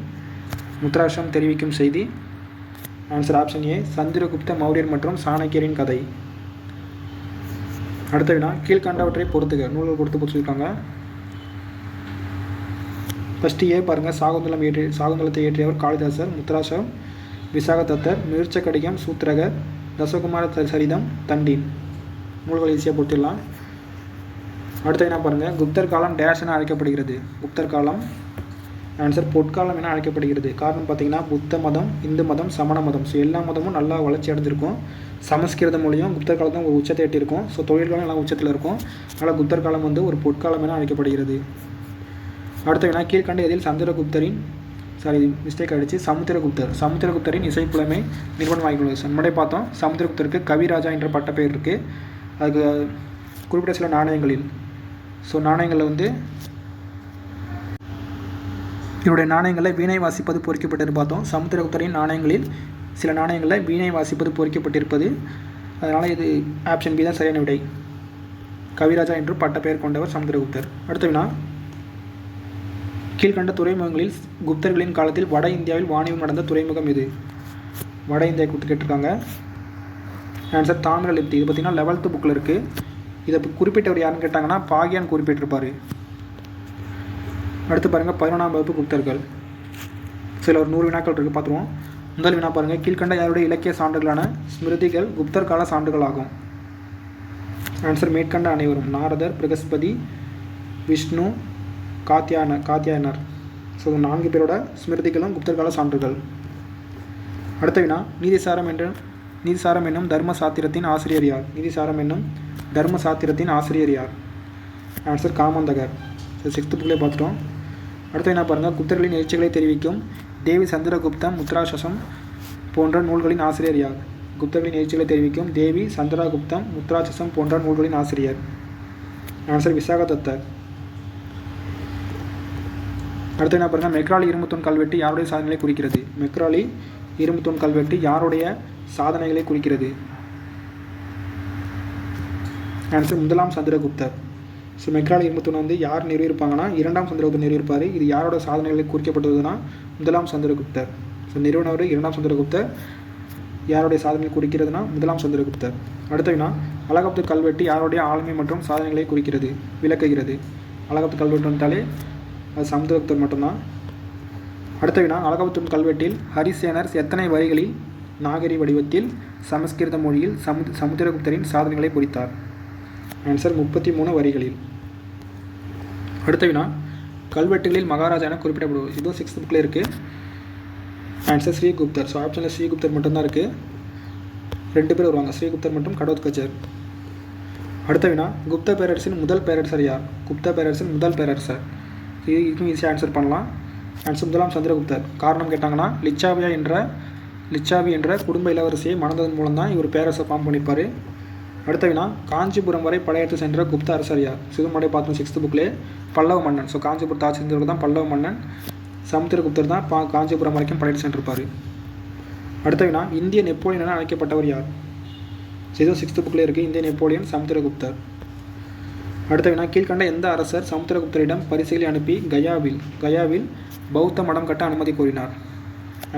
முத்ராட்சம் தெரிவிக்கும் செய்தி ஆன்சர் ஆப்ஷன் ஏ சந்திரகுப்த மௌரியர் மற்றும் சாணக்கியரின் கதை. அடுத்த வினா, கீழ்கண்டவற்றை பொறுத்துக. நூல்கள் பொறுத்து சொல்லியிருக்காங்க. ஃபஸ்ட்டு ஏ பாருங்கள், சாகுந்தலத்தை இயற்றியவர் காளிதாசர். முத்ராட்சம் விசாகதத்தர், மிருச்சகடிகம் சூத்திரகர், தசகுமார சரிதம் தண்டீன். நூல்கள் ஈஸியாக பொறுத்திடலாம். அடுத்த என்ன பாருங்கள், குப்தர் காலம் டேஷ் என அழைக்கப்படுகிறது? குப்தர் காலம் ஆன்சர் பொற்காலம் என அழைக்கப்படுகிறது. காரணம் பார்த்தீங்கன்னா, புத்த மதம், இந்து மதம், சமண மதம், ஸோ எல்லா மதமும் நல்லா வளர்ச்சி அடைஞ்சிருக்கும். சமஸ்கிருத மொழியும் குப்தர் காலத்தில் ஒரு உச்சத்தை எட்டியிருக்கும். ஸோ தொழில்களும் எல்லாம் உச்சத்தில் இருக்கும். அதனால் குப்தர் காலம் வந்து ஒரு பொற்காலம் என அழைக்கப்படுகிறது. அடுத்த வினா, கீழ்கண்ட இதில் சமுத்திரகுப்தரின் இசைப்புலமை நிறுவனம் வாங்கியுள்ளது. முன்னாடி பார்த்தோம், சமுத்திரகுப்தருக்கு கவிராஜா என்ற பட்டப்பெயர் இருக்குது. அதுக்கு குறிப்பிட்ட சில நாணயங்களில் நாணயங்களில் வந்து இவருடைய நாணயங்களில் வீணை வாசிப்பது பொறிக்கப்பட்டது பார்த்தோம். சமுத்திரகுப்தரின் நாணயங்களில் சில நாணயங்களில் வீணை வாசிப்பது பொறிக்கப்பட்டிருப்பது அதனால் இது ஆப்ஷன் பி தான் சரியான விடை. கவிராஜா என்று பட்ட பெயர் கொண்டவர் சமுத்திரகுப்தர். அடுத்த வினா, கீழ்கண்ட துறைமுகங்களில் குப்தர்களின் காலத்தில் வட இந்தியாவில் வாணிபம் நடந்த துறைமுகம் இது? வட இந்தியா கொடுத்து கேட்டிருக்காங்க. ஆன்சர் தாமிரலிப்தி. இது பார்த்திங்கன்னா 11th புக்கில் இருக்குது. இதை குறிப்பிட்டவர் யாருன்னு கேட்டாங்கன்னா பாகியான் குறிப்பிட்டிருப்பார். அடுத்து பாருங்கள் 11ஆம் வகுப்பு குப்தர்கள். சில ஒரு 100 வினாக்கள் இருக்குது, பார்த்துருவோம். முதல் வினா பாருங்கள், கீழ்கண்ட யாருடைய இலக்கிய சான்றுகளான ஸ்மிருதிகள் குப்தர் கால சான்றுகள் ஆகும்? ஆன்சர் மேற்கண்ட அனைவரும். நாரதர், பிரகஸ்பதி, விஷ்ணு, காத்தியாயனர். ஸோ 4 பேரோட ஸ்மிருதிகளும் குப்தர் கால சான்றுகள். அடுத்த வினா, நீதிசாரம் என்னும் தர்ம சாத்திரத்தின் ஆசிரியர் யார்? நீதிசாரம் என்னும் தர்ம சாத்திரத்தின் ஆசிரியர் யார்? ஆன்சர் காமந்தகர். ஸோ 6th புக்லேயே பார்த்துட்டோம். அடுத்த வினா பாருங்கள், குப்தர்களின் எழுச்சிகளை தெரிவிக்கும் தேவி சந்திரகுப்தம், முத்ராசசம் போன்ற நூல்களின் ஆசிரியர் யார்? குப்தர்களின் எழுச்சிகளை தெரிவிக்கும் தேவி சந்திரகுப்தம், முத்ராசசம் போன்ற நூல்களின் ஆசிரியர். ஆன்சர் விசாகதத்தர். அடுத்து என்ன பாருங்கள், மெக்ராலி இரும்புத்தூண் கல்வெட்டு யாருடைய சாதனைகளை குறிக்கிறது? மெக்ராலி இரும்புத்தூண் கல்வெட்டு யாருடைய சாதனைகளை குறிக்கிறது? ஆன்சர் முதலாம் சந்திரகுப்தர். ஸோ மெக்ராலி இரும்புத்தூண் வந்து யார் நிறுவியிருப்பாங்கன்னா 2ஆம் சந்திரகுப்தர் நிறுவியிருப்பார். இது யாரோட சாதனைகளை குறிக்கப்பட்டதுன்னா முதலாம் சந்திரகுப்தர். ஸோ நிறுவனர் 2ஆம் சந்திரகுப்தர். யாருடைய சாதனைகளை குறிக்கிறதுனா முதலாம் சந்திரகுப்தர். அடுத்த வினா, அலகாபாத் கல்வெட்டு யாருடைய ஆளுமை மற்றும் சாதனைகளை குறிக்கிறது, விளக்குகிறது? அலகாபாத் கல்வெட்டு வந்தாலே அது சமுத்திரகுப்தர் மட்டும்தான். அடுத்த வினா, அலகாபாத் கல்வெட்டில் ஹரிசேனர் எத்தனை வரிகளில் நாகரி வடிவத்தில் சமஸ்கிருத மொழியில் சமுத்திரகுப்தரின் சாதனைகளை குறித்தார்? ஆன்சர் 33 வரிகளில். அடுத்த வினா, கல்வெட்டுகளில் மகாராஜா என குறிப்பிடப்படுவது? இதுவும் 6th புக்கில் இருக்குது. ஆன்சர் ஸ்ரீகுப்தர். ஸோ ஆப்ஷனில் ஸ்ரீகுப்தர் மட்டும்தான் இருக்குது. 2 பேர் வருவாங்க, ஸ்ரீகுப்தர் மற்றும் கடோத்கச்சர். அடுத்த வினா, குப்த பேரரசின் முதல் பேரரசர் யார்? குப்த பேரரசின் முதல் பேரரசர். இதுக்கும் ஈஸியாக ஆன்சர் பண்ணலாம். ஆன்சர் முதலாம் சந்திரகுப்தர். காரணம் கேட்டாங்கன்னா லிச்சாவி என்ற குடும்ப இளவரசியை மணந்ததன் மூலம் தான் இவர் பேரரசை ஃபார்ம் பண்ணிப்பார். அடுத்த வினா, காஞ்சிபுரம் வரை படையெடுத்து சென்ற குப்த அரசர் யார்? சிதுமடை பார்த்தோம் 6th புக்லேயே. பல்லவ மன்னன். ஸோ காஞ்சிபுரத்தை ஆட்சி செஞ்சவர் தான் பல்லவ மன்னன். சமுத்திரகுப்தர் தான் காஞ்சிபுரம் வரைக்கும் படையெடுத்து சென்றிருப்பார். அடுத்த வினா, இந்திய நெப்போலியன் என அழைக்கப்பட்டவர் யார்? இதுவும் 6th புக்லேயே இருக்குது. இந்திய நெப்போலியன் சமுத்திரகுப்தர். அடுத்த வினா, கீழ்கண்ட எந்த அரசர் சமுத்திரகுப்தரிடம் பரிசுகளை அனுப்பி கயாவில் பௌத்த மடம் கட்ட அனுமதி கோரினார்?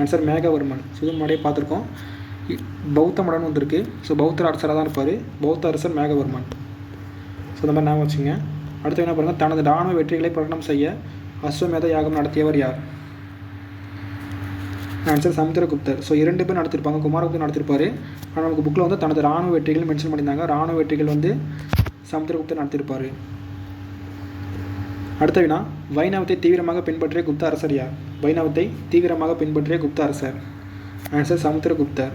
ஆன்சர் மேகவர்மன். சிதுமடை பார்த்துருக்கோம். பௌத்த மடம் வந்திருக்கு. ஸோ பௌத்த அரசராக தான் இருப்பார். பௌத்த அரசர் மேகவர்மன். ஸோ இந்த மாதிரி ஞாபகம் வச்சுங்க. அடுத்த என்ன பாருங்கள், தனது இராணுவ வெற்றிகளை பிரகடனம் செய்ய அஸ்வமேத யாகம் நடத்தியவர் யார்? ஆன்சர் சமுத்திரகுப்தர். ஸோ 2 பேர் நடத்திருப்பாங்க. குமாரகுப்தர் நடத்திருப்பார். ஆனால் நமக்கு புக்கில் வந்து தனது இராணுவ வெற்றிகள் மென்ஷன் பண்ணியிருந்தாங்க. இராணுவ வெற்றிகள் வந்து சமுத்திரகுப்தர் நடத்திருப்பார். அடுத்த வினா, வைணவத்தை தீவிரமாக பின்பற்றிய குப்த அரசர் யார்? வைணவத்தை தீவிரமாக பின்பற்றிய குப்த அரசர். ஆன்சர் சமுத்திரகுப்தர்.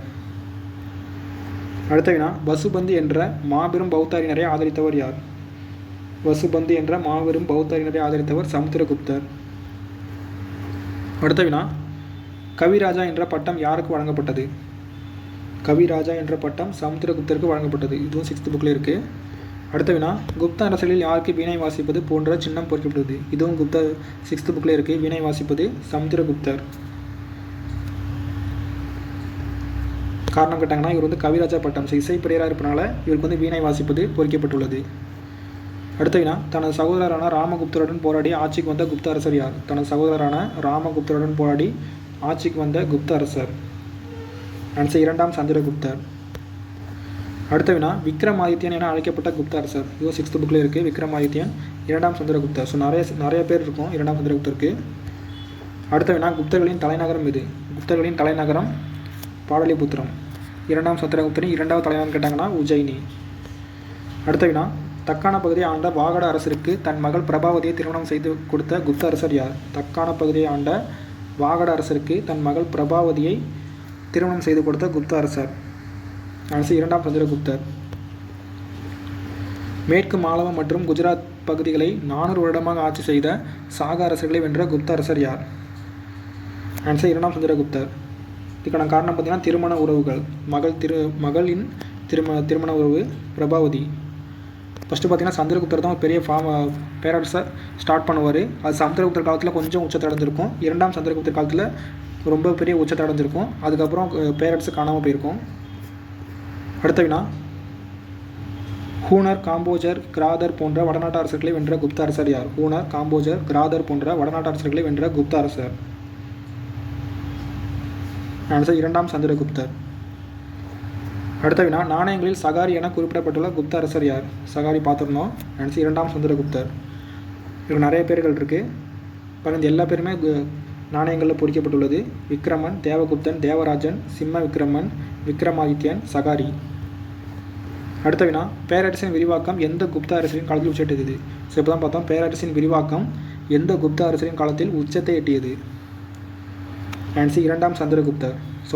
அடுத்த வினா, வசுபந்து என்ற மாபெரும் பௌத்தாரினரை ஆதரித்தவர் யார்? வசுபந்து என்ற மாபெரும் பௌத்தாரினரை ஆதரித்தவர் சமுத்திரகுப்தர். அடுத்த வினா, கவிராஜா என்ற பட்டம் யாருக்கு வழங்கப்பட்டது? கவிராஜா என்ற பட்டம் சமுத்திரகுப்தருக்கு வழங்கப்பட்டது. இதுவும் 6th புக்கில் இருக்குது. அடுத்த வினா, குப்த அரசர்களில் யாருக்கு வீணை வாசிப்பது போன்ற சின்னம் பொறிக்கப்பட்டது? இதுவும் 6th புக்கில் இருக்குது. வீணை வாசிப்பது சமுத்திரகுப்தர். காரணம் கேட்டாங்கன்னா இவர் வந்து கவிராஜா பட்டம் இசைப்பிரியராக இருப்பனால இவருக்கு வந்து வீணை வாசிப்பது பொறிக்கப்பட்டுள்ளது. அடுத்த வினா, தனது சகோதரரான ராமகுப்தருடன் போராடி ஆட்சிக்கு வந்த குப்த அரசர் யார்? தனது சகோதரரான ராமகுப்தருடன் போராடி ஆட்சிக்கு வந்த குப்த அரசர். ஆன்சர் 2ஆம் சந்திரகுப்தர். அடுத்த வினா, விக்ரமாதித்யன் என அழைக்கப்பட்ட குப்த அரசர். இது 6th புக்கில் இருக்குது. விக்ரமாதித்யன் 2ஆம் சந்திரகுப்தர். ஸோ நிறைய பேர் இருக்கும் 2ஆம் சந்திரகுப்தருக்கு. அடுத்த வினா, குப்தர்களின் தலைநகரம் இது? குப்தர்களின் தலைநகரம் பாடலிபுத்திரம். 2ஆம் சந்திரகுப்தரின் 2வது தலைநகரம் கேட்டாங்கன்னா உஜ்ஜயினி. அடுத்த வினா, தக்கான பகுதியை ஆண்ட வாகட அரசருக்கு தன் மகள் பிரபாவதியை திருமணம் செய்து கொடுத்த குப்த அரசர் யார்? தக்கான பகுதியை ஆண்ட வாகட அரசருக்கு தன் மகள் பிரபாவதியை திருமணம் செய்து கொடுத்த குப்த அரசர். ஆன்சர் 2ஆம் சந்திரகுப்தர். மேற்கு மாலவம் மற்றும் குஜராத் பகுதிகளை 400 வருடமாக ஆட்சி செய்த சாக அரசர்களை வென்ற குப்த அரசர் யார்? ஆன்சர் 2ஆம் சந்திரகுப்தர். இதுக்கான காரணம் பார்த்தீங்கன்னா திருமண உறவுகள். மகளின் திருமண உறவு பிரபாவதி. ஃபஸ்ட்டு பார்த்தீங்கன்னா சந்திரகுப்தர் தான் பெரிய பேரரசை ஸ்டார்ட் பண்ணுவார். அது சந்திரகுப்தர் காலத்தில் கொஞ்சம் உச்சத்தை அடைஞ்சிருக்கும். 2ஆம் சந்திரகுப்தர் காலத்தில் ரொம்ப பெரிய உச்சத்தை அடைஞ்சிருக்கும். அதுக்கப்புறம் பேரரசு காணாமல் போயிருக்கும். அடுத்த வினா, ஹூனர், காம்போஜர், கிராதர் போன்ற வடநாட்டு அரசர்களை வென்ற குப்த அரசர் யார்? ஹூனர், காம்போஜர், கிராதர் போன்ற வடநாட்டு அரசர்களை வென்ற குப்த அரசர். ஆன்சர் இரண்டாம் சந்திரகுப்தர். அடுத்த வினா, நாணயங்களில் சகாரி என குறிப்பிடப்பட்டுள்ள குப்த அரசர் யார்? சகாரி பார்த்துருந்தோம். ஆன்சர் இரண்டாம் சந்திரகுப்தர். இதுக்கு நிறைய பேர்கள் இருக்குது. பாருங்க, எல்லா பேருமே நாணயங்களில் பொறிக்கப்பட்டுள்ளது. விக்ரமன், தேவகுப்தன், தேவராஜன், சிம்ம விக்ரமன், விக்ரமாதித்யன், சகாரி. அடுத்த வினா, பேரரசின் விரிவாக்கம் எந்த குப்த அரசரின் காலத்தில் உச்சத்தை எட்டியது? ஸோ இப்போ தான் பார்த்தோம், பேரரசின் விரிவாக்கம் எந்த குப்த அரசரின் காலத்தில் உச்சத்தை எட்டியது? ஆன்சர் இரண்டாம் சந்திரகுப்தர். ஸோ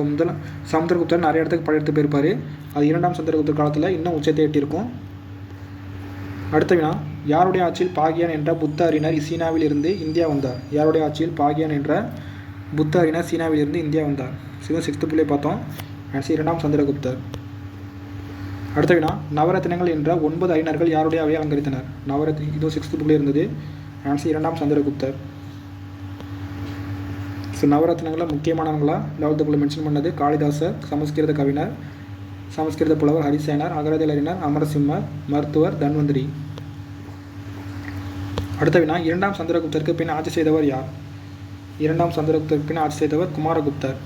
சமுத்திரகுப்தர் நிறைய இடத்துக்கு படையெடுத்து போயிருப்பார். அது இரண்டாம் சந்திரகுப்தர் காலத்தில் இன்னும் உச்சத்தை எட்டியிருக்கும். அடுத்த வினா, யாருடைய ஆட்சியில் பாகியான் என்ற புத்த அறிஞர் சீனாவில் இருந்து இந்தியா வந்தார்? யாருடைய ஆட்சியில் பாகியான் என்ற புத்த அறிஞர் சீனாவில் இருந்து இந்தியா வந்தார்? இதுவும் 6th புள்ளியை பார்த்தோம். ஆன்சர் இரண்டாம் சந்திரகுப்தர். அடுத்த வினா, நவரத்தினங்கள் என்ற 9 அறிஞர்கள் யாருடைய அவையை அலங்கரித்தனர்? இதுவும் 6th புள்ளி இருந்தது. ஆன்சர் இரண்டாம் சந்திரகுப்தர். ஸோ நவரத்னங்களில் முக்கியமானவங்களா 11th புள்ளி மென்ஷன் பண்ணது காளிதாசர், சமஸ்கிருத கவிஞர், சமஸ்கிருத புலவர் ஹரிசேனர், அகராதியில் அறிஞர் அமரசிம்மர், மருத்துவர் தன்வந்திரி. அடுத்த வினா, இரண்டாம் சந்திரகுப்தருக்கு பின் ஆட்சி செய்தவர் யார்? இரண்டாம் சந்திரகுப்தருக்கு பின் ஆட்சி செய்தவர் குமாரகுப்தர்.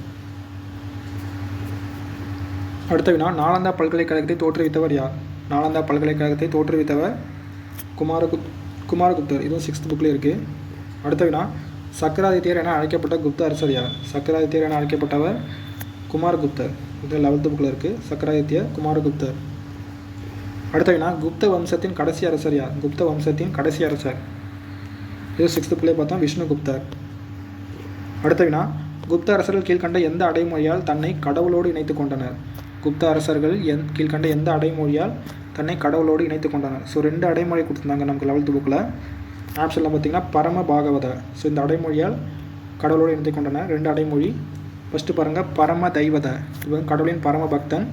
அடுத்த வினா, நாலந்தா பல்கலைக்கழகத்தை தோற்றுவித்தவர் யார்? நாலந்தா பல்கலைக்கழகத்தை தோற்றுவித்தவர் குமாரகுப்தர். இதுவும் 6th புக்கில் இருக்குது. அடுத்த வினா, சக்கராதித்யர் என அழைக்கப்பட்ட குப்த அரசர் யார்? சக்கராதித்யர் என அழைக்கப்பட்டவர் குமாரகுப்தர். இது 11th புக்கில் இருக்குது. சக்கராதித்யர், குமாரகுப்தர். அடுத்த வினா, குப்த வம்சத்தின் கடைசி அரசர் யார்? குப்த வம்சத்தின் கடைசி அரசர். இது 6th புள்ளியை பார்த்தோம், விஷ்ணுகுப்தர். அடுத்த வினா, குப்த அரசர்கள் கீழ்கண்ட எந்த அடைமொழியால் தன்னை கடவுளோடு இணைத்து கொண்டனர்? குப்த அரசர்கள் கீழ்கண்ட எந்த அடைமொழியால் தன்னை கடவுளோடு இணைத்து கொண்டனர்? ஸோ 2 அடைமொழி கொடுத்துருந்தாங்க நமக்கு 11th புக்கில். ஆப்ஷனில் பார்த்தீங்கன்னா பரம பாகவத. ஸோ இந்த அடைமொழியால் கடவுளோடு இணைத்து கொண்டனர். 2 அடைமொழி. ஃபஸ்ட்டு பாருங்கள், பரம தெய்வத. இது கடவுளின் பரம பக்தன்.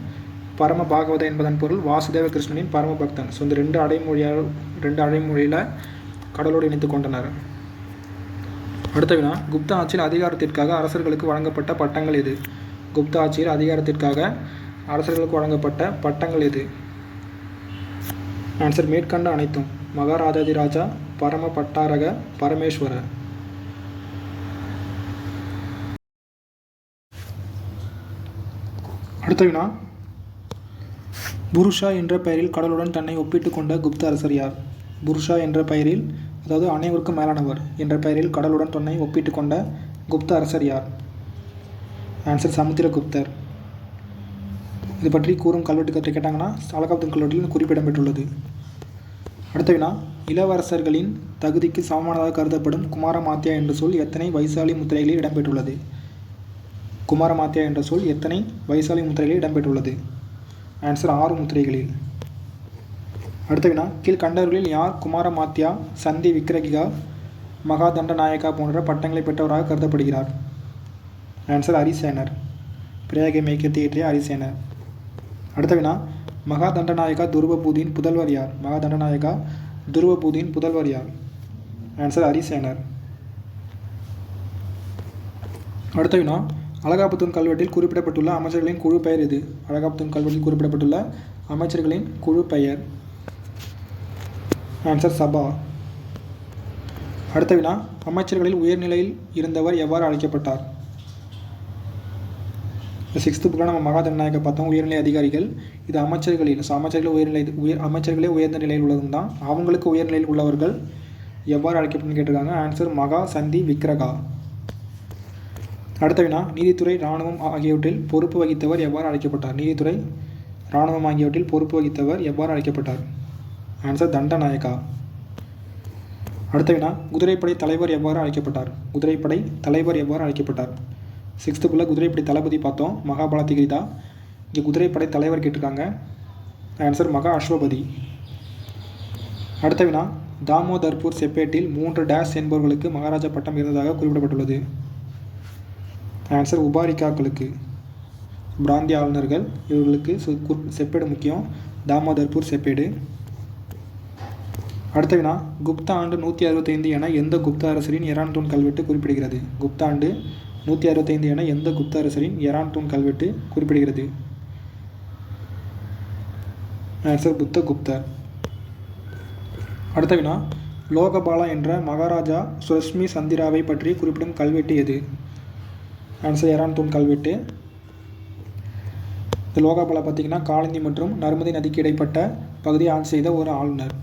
பரம பாகவத என்பதன் பொருள் வாசுதேவ கிருஷ்ணனின் பரம பக்தன். ஸோ இந்த 2 அடைமொழியில் கடவுளோடு இணைத்து கொண்டனர். அடுத்த வினா, குப்த ஆட்சியில் அதிகாரத்திற்காக அரசர்களுக்கு வழங்கப்பட்ட பட்டங்கள் எது? குப்த ஆட்சியில் அதிகாரத்திற்காக அரசர்களுக்கு வழங்கப்பட்ட பட்டங்கள் எது? ஆன்சர் மேற்கண்ட அனைத்தும். மகாராஜாதிராஜா, பரம பட்டாரக, பரமேஸ்வர. அடுத்த வினா, புருஷா என்ற பெயரில் கடவுளுடன் தன்னை ஒப்பிட்டு கொண்ட குப்த அரசர் யார்? புருஷா என்ற பெயரில், அதாவது அனைவருக்கும் மேலானவர் என்ற பெயரில் கடவுளுடன் தன்னை ஒப்பிட்டு கொண்ட குப்த அரசர் யார்? ஆன்சர் சமுத்திரகுப்தர். இது பற்றி கூறும் கல்வெட்டு கற்று கேட்டாங்கன்னா அலகாபாத் கல்வெட்டில் குறிப்பிடப்பட்டுள்ளது. அடுத்த வினா, இளவரசர்களின் தகுதிக்கு சமமானதாக கருதப்படும் குமாரமாத்தியா என்ற சொல் எத்தனை வைசாலி முத்திரைகளில் இடம்பெற்றுள்ளது? குமாரமாத்தியா என்ற சொல் எத்தனை வைசாலி முத்திரைகளில் இடம்பெற்றுள்ளது? ஆன்சர் 6 முத்திரைகளில். அடுத்த வினா, கீழ்கண்டவர்களில் யார் குமாரமாத்தியா, சந்தி விக்ரகிகா, மகாதண்ட நாயக்கா போன்ற பட்டங்களை பெற்றவராக கருதப்படுகிறார்? ஆன்சர் ஹரிசேனர். பிரயாகை மேய்க்கத்தை இயற்றிய ஹரிசேனர். அடுத்த வினா, மகாதண்டநாயகா துருவபூதியின் புதல்வர் யார்? மகாதண்டநாயகா துருவபூதியின் புதல்வர் யார்? ஆன்சர் ஹரிசேனர். அடுத்த வினா, அலகாபுத்தூன் கல்வெட்டில் குறிப்பிடப்பட்டுள்ள அமைச்சர்களின் குழு பெயர் எது? அலகாபுத்தூன் கல்வெட்டில் குறிப்பிடப்பட்டுள்ள அமைச்சர்களின் குழு பெயர். ஆன்சர் சபா. அடுத்த வினா, அமைச்சர்களில் உயர்நிலையில் இருந்தவர் எவ்வாறு அழைக்கப்பட்டார்? 6th புக்கில் நம்ம மகாதண்டநாயகை பார்த்தோம், உயர்நிலை அதிகாரிகள். இது அமைச்சர்களில். ஸோ அமைச்சர்களே உயர்ந்த நிலையில் உள்ளதும் தான். அவங்களுக்கு உயர்நிலையில் உள்ளவர்கள் எவ்வாறு அழைக்கப்படும் கேட்டிருக்காங்க. ஆன்சர் மகா சந்தி விக்ரகா. அடுத்த வினா, நீதித்துறை, இராணுவம் ஆகியவற்றில் பொறுப்பு வகித்தவர் எவ்வாறு அழைக்கப்பட்டார்? நீதித்துறை, இராணுவம் ஆகியவற்றில் பொறுப்பு வகித்தவர் எவ்வாறு அழைக்கப்பட்டார்? ஆன்சர் தண்டநாயகா. அடுத்த வினா, குதிரைப்படை தலைவர் எவ்வாறு அழைக்கப்பட்டார்? குதிரைப்படை தலைவர் எவ்வாறு அழைக்கப்பட்டார்? 6th புக்கில் குதிரைப்படை தளபதி பார்த்தோம், மகாபல திகிரிதா. இங்கே குதிரைப்படை தலைவர் கேட்டிருக்காங்க. ஆன்சர் மகா அஸ்வபதி. அடுத்த வினா, தாமோதர்பூர் செப்பேட்டில் 3 டேஷ் என்பவர்களுக்கு மகாராஜா பட்டம் இருந்ததாக குறிப்பிடப்பட்டுள்ளது. ஆன்சர் உபாரிக்காக்களுக்கு, பிராந்திய ஆளுநர்கள். இவர்களுக்கு செப்பேடு முக்கியம், தாமோதர்பூர் செப்பேடு. அடுத்த வினா, குப்த ஆண்டு 165 என எந்த குப்த அரசரின் எரான் தூண் கல்வெட்டு குறிப்பிடுகிறது? குப்த ஆண்டு 165 என எந்த குப்த அரசரின் எரான் தூண் கல்வெட்டு குறிப்பிடுகிறது? ஆன்சர் புத்தகுப்தர். அடுத்த வினா, லோகபாலா என்ற மகாராஜா சுரஷ்மி சந்திராவை பற்றி குறிப்பிடும் கல்வெட்டு எது? ஆன்சர் எரான்தூன் கல்வெட்டு. இந்த லோகபாலா பார்த்திங்கன்னா காலிந்தி மற்றும் நர்மதை நதிக்கு இடைப்பட்ட பகுதியை ஆட்சி செய்த ஒரு ஆளுநர்.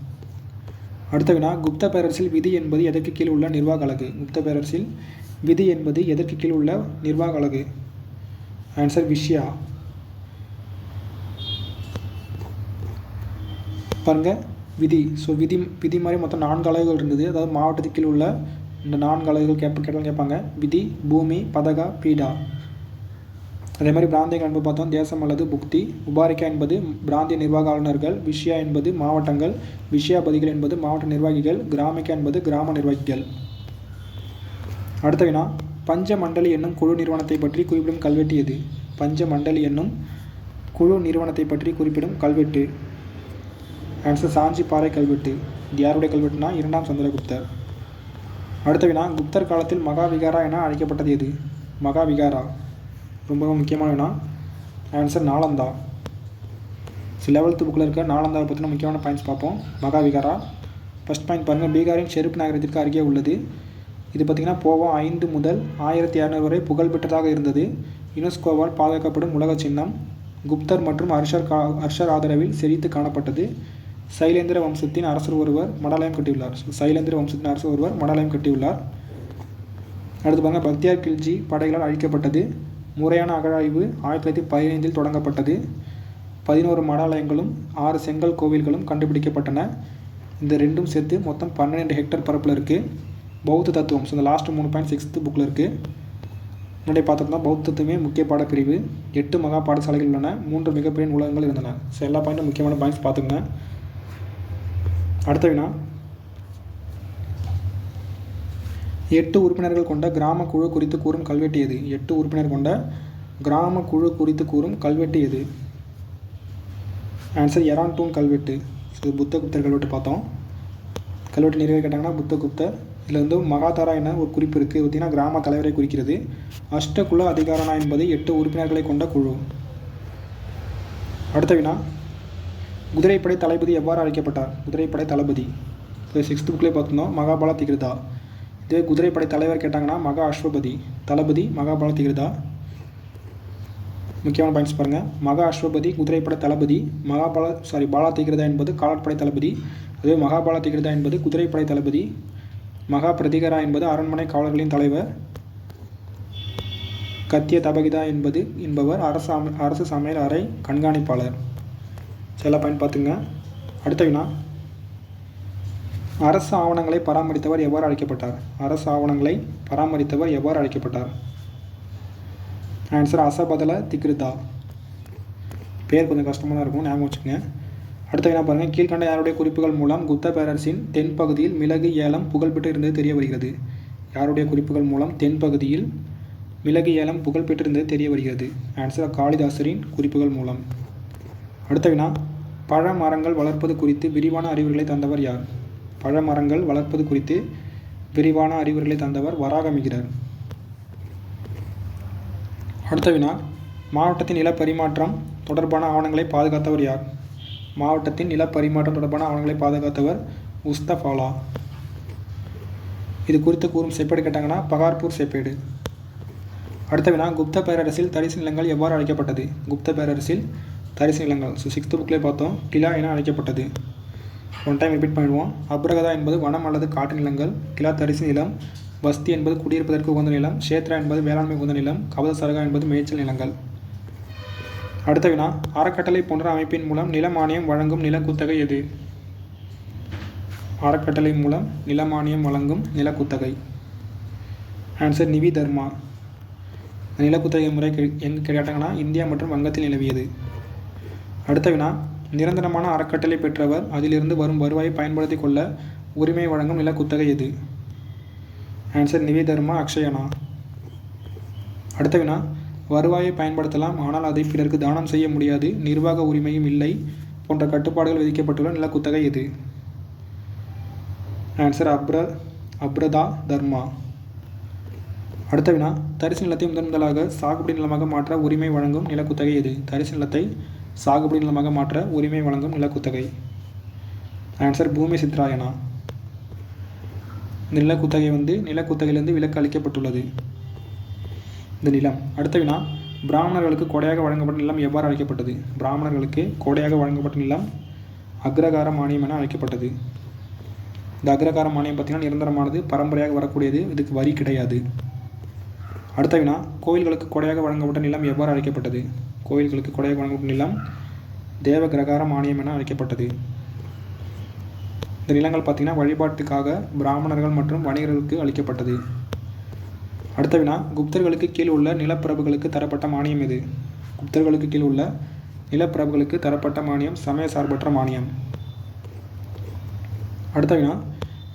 அடுத்த வினா, குப்த பேரரசில் விதி என்பது எதற்கு கீழ் உள்ள நிர்வாக அலகு? குப்த பேரரசில் விதி என்பது எதற்கு கீழ் உள்ள நிர்வாக அலகு? ஆன்சர் விஷயா. பாருங்க, விதி. ஸோ விதி மாதிரி மொத்தம் 4 அலகுகள் இருந்தது. அதாவது மாவட்டத்துக்கு கீழ் உள்ள இந்த 4 அலகுகள் கேட்டாலும் கேட்பாங்க. விதி, பூமி, பதகா, பீடா. அதே மாதிரி பிராந்தியங்கள் என்பது பார்த்தோம் தேசம் அல்லது புக்தி. உபாரிக்கா என்பது பிராந்திய நிர்வாக ஆளுநர்கள். விஷயா என்பது மாவட்டங்கள். விஷயாபதிகள் என்பது மாவட்ட நிர்வாகிகள். கிராமிக்கா என்பது கிராம நிர்வாகிகள். அடுத்த வினா, பஞ்ச மண்டலி என்னும் குழு நிறுவனத்தை பற்றி குறிப்பிடும் கல்வெட்டு எது? பஞ்ச மண்டலி என்னும் குழு நிறுவனத்தை பற்றி குறிப்பிடும் கல்வெட்டு. ஆன்சர் சாஞ்சிப்பாறை கல்வெட்டு. இது யாருடைய கல்வெட்டுனா 2ஆம் சந்திரகுப்தர். அடுத்த வினா, குப்தர் காலத்தில் மகாவிகாரா என அழைக்கப்பட்டது எது? மகாவிகாரா ரொம்ப முக்கியமான வினா. ஆன்சர் நாலந்தா. 11th புக்கில் இருக்க நாலந்தாவை பற்றின முக்கியமான பாயிண்ட்ஸ் பார்ப்போம். மகாவிகாரா. ஃபஸ்ட் பாயிண்ட் பாருங்கள், பீகாரின் ஷெருப் நகரத்திற்கு அருகே உள்ளது. இது பார்த்திங்கன்னா போவா 5 முதல் 1200 வரை புகழ்பெற்றதாக இருந்தது. யுனெஸ்கோவால் பாதுகாக்கப்படும் உலக சின்னம். குப்தர் மற்றும் அர்ஷர் ஆதரவில் செழித்து காணப்பட்டது. சைலேந்திர வம்சத்தின் அரசர் ஒருவர் மடாலயம் கட்டியுள்ளார். சைலேந்திர வம்சத்தின் அரசர் ஒருவர் மடாலயம் கட்டியுள்ளார். அடுத்து பாருங்கள், பக்தியார் கில்ஜி படைகளால் அழிக்கப்பட்டது. முறையான அகழாய்வு 1915 தொடங்கப்பட்டது. 11 மடாலயங்களும் 6 செங்கல் கோவில்களும் கண்டுபிடிக்கப்பட்டன. இந்த ரெண்டும் சேர்த்து மொத்தம் 12 ஹெக்டர் பரப்பில் இருக்குது. பௌத்த தத்துவம். ஸோ இந்த லாஸ்ட் 3 பாயிண்ட் 6th புக்கில் இருக்குது. முன்னாடி பார்த்தோம்னா பௌத்த தத்துவமே முக்கிய பாடப்பிரிவு. 8 மகா பாடசாலைகள் உள்ளன. 3 மிகப்பெரிய நூலகங்கள் இருந்தன. ஸோ எல்லா பாயிண்ட்டும் முக்கியமான பாயிண்ட்ஸ் பார்த்துங்க. அடுத்த வினா, 8 உறுப்பினர்கள் கொண்ட கிராம குழு குறித்து கூறும் கல்வெட்டு எது? 8 உறுப்பினர் கொண்ட கிராம குழு குறித்து கூறும் கல்வெட்டு எது? ஆன்சர் எரான்தூன் கல்வெட்டு. ஸோ புத்தகுப்தர் கல்வெட்டு பார்த்தோம். கல்வெட்டு நிறைவே கேட்டாங்கன்னா புத்தகுப்தர். இதில் வந்து மகாதாரா என ஒரு குறிப்பு இருக்குது. பார்த்திங்கன்னா கிராம தலைவரை குறிக்கிறது. அஷ்டகுல அதிகாரணா என்பது 8 உறுப்பினர்களை கொண்ட குழு. அடுத்த வினா, குதிரைப்படை தளபதி எவ்வாறு அழைக்கப்பட்டார்? குதிரைப்படை தளபதி. ஸோ 6th புக்லேயே பார்த்துருந்தோம், மகாபால திகிருதா. இதே குதிரைப்படை தலைவர் கேட்டாங்கன்னா மகா அஸ்வபதி. தளபதி மகாபால திகிருதா. முக்கியமான பாயிண்ட்ஸ் பாருங்கள். மகா அஸ்வபதி குதிரைப்படை தளபதி. பாலா திகிருதா என்பது காலாட்படை தளபதி. அதுவே மகாபால திகிருதா என்பது குதிரைப்படை தளபதி. மகா பிரதிகரா என்பது அரண்மனை காவலர்களின் தலைவர். கத்திய தபகிதா என்பவர் அரசு சமையல் அறை கண்காணிப்பாளர். சில பாயிண்ட் பார்த்துங்க. அடுத்த வினா, அரசு ஆவணங்களை பராமரித்தவர் எவ்வாறு அழைக்கப்பட்டார்? அரசு ஆவணங்களை பராமரித்தவர் எவ்வாறு அழைக்கப்பட்டார்? ஆன்சர் அசபதல திகிருதா. பேர் கொஞ்சம் கஷ்டமாக தான் இருக்கும், ஞாபகம் வச்சுக்கோங்க. அடுத்த வினா பாருங்கள், கீழ்கண்ட யாருடைய குறிப்புகள் மூலம் குப்த பேரரசின் தென்பகுதியில் மிளகு ஏலம் புகழ்பெற்று இருந்தது தெரிய வருகிறது? யாருடைய குறிப்புகள் மூலம் தென்பகுதியில் மிளகு ஏலம் புகழ்பெற்றிருந்தது தெரிய வருகிறது? ஆன்சர் காளிதாசரின் குறிப்புகள் மூலம். அடுத்த வினா, பழ மரங்கள் வளர்ப்பது குறித்து விரிவான அறிவுரைகளை தந்தவர் யார்? பழ மரங்கள் வளர்ப்பது குறித்து விரிவான அறிவுரைகளை தந்தவர் வராகமிகிரர். அடுத்த வினா, மாவட்டத்தின் நிலப்பரிமாற்றம் தொடர்பான ஆவணங்களை பாதுகாத்தவர் யார்? மாவட்டத்தின் நிலப்பரிமாற்றம் தொடர்பான ஆவணங்களை பாதுகாத்தவர் உஸ்தபாலா. இது குறித்து கூறும் செப்பேடு கேட்டாங்கன்னா பகார்பூர் செப்பேடு. அடுத்த வினா, குப்த பேரரசில் தரிசு நிலங்கள் எவ்வாறு அழைக்கப்பட்டது? குப்த பேரரசில் தரிசு நிலங்கள். ஸோ 6th புக்லேயே பார்த்தோம், கிலா என அழைக்கப்பட்டது. ஒன் டைம் ரிப்பீட் பண்ணிடுவோம். அப்ரகதா என்பது வனம் அல்லது காட்டு நிலங்கள். கிலா தரிசு நிலம். வஸ்தி என்பது குடியிருப்பதற்கு உகந்த நிலம். ஷேத்ரா என்பது வேளாண்மை உகந்த நிலம். கவதசரகா என்பது மேய்ச்சல் நிலங்கள். அடுத்த வினா, அறக்கட்டளை போன்ற அமைப்பின் மூலம் நில மானியம் வழங்கும் நிலக்குத்தகை எது? அறக்கட்டளை மூலம் நில மானியம் வழங்கும் நிலக்குத்தகை. ஆன்சர் நிவி தர்மா. நிலக்குத்தகை முறை எங்கே கேட்டாங்கன்னா இந்தியா மற்றும் வங்கத்தில் நிலவியது. அடுத்த வினா, நிரந்தரமான அறக்கட்டளை பெற்றவர் அதிலிருந்து வரும் வருவாயை பயன்படுத்தி கொள்ள உரிமை வழங்கும் நிலக்குத்தகை எது? ஆன்சர் நிவி தர்மா அக்ஷயனா. அடுத்த வினா, வருவாயை பயன்படுத்தலாம் ஆனால் அதை பிறருக்கு தானம் செய்ய முடியாது, நிர்வாக உரிமையும் இல்லை போன்ற கட்டுப்பாடுகள் விதிக்கப்பட்டுள்ள நிலக்குத்தகை எது? ஆன்சர் அப்ரதா தர்மா. அடுத்த வினா, தரிசு நிலத்தை முதலாக சாகுபடி நிலமாக மாற்ற உரிமை வழங்கும் நிலக்குத்தகை எது? தரிசு நிலத்தை சாகுபடி நிலமாக மாற்ற உரிமை வழங்கும் நிலக்குத்தகை. ஆன்சர் பூமி சித்ராயனா. இந்த நிலக்குத்தகை நிலக்குத்தகையிலிருந்து விலக்கு அளிக்கப்பட்டுள்ளது இந்த நிலம். அடுத்த வினா, பிராமணர்களுக்கு கொடையாக வழங்கப்பட்ட நிலம் எவ்வாறு அழைக்கப்பட்டது? பிராமணர்களுக்கு கொடையாக வழங்கப்பட்ட நிலம் அக்ரகார மானியம் என அழைக்கப்பட்டது. இந்த அக்ரகார மானியம் பார்த்திங்கன்னா நிரந்தரமானது, பரம்பரையாக வரக்கூடியது, இதுக்கு வரி கிடையாது. அடுத்த வினா, கோயில்களுக்கு கொடையாக வழங்கப்பட்ட நிலம் எவ்வாறு அழைக்கப்பட்டது? கோயில்களுக்கு கொடையாக வழங்கப்பட்ட நிலம் தேவகிரகார மானியம் என அழைக்கப்பட்டது. இந்த நிலங்கள் பார்த்திங்கன்னா வழிபாட்டுக்காக பிராமணர்கள் மற்றும் வணிகர்களுக்கு அளிக்கப்பட்டது. அடுத்த வினா, குப்தர்களுக்கு கீழ் உள்ள நிலப்பிரபுகளுக்கு தரப்பட்ட மானியம் எது? குப்தர்களுக்கு கீழ் உள்ள நிலப்பிரபுகளுக்கு தரப்பட்ட மானியம் சமய சார்பற்ற மானியம். அடுத்த வினா,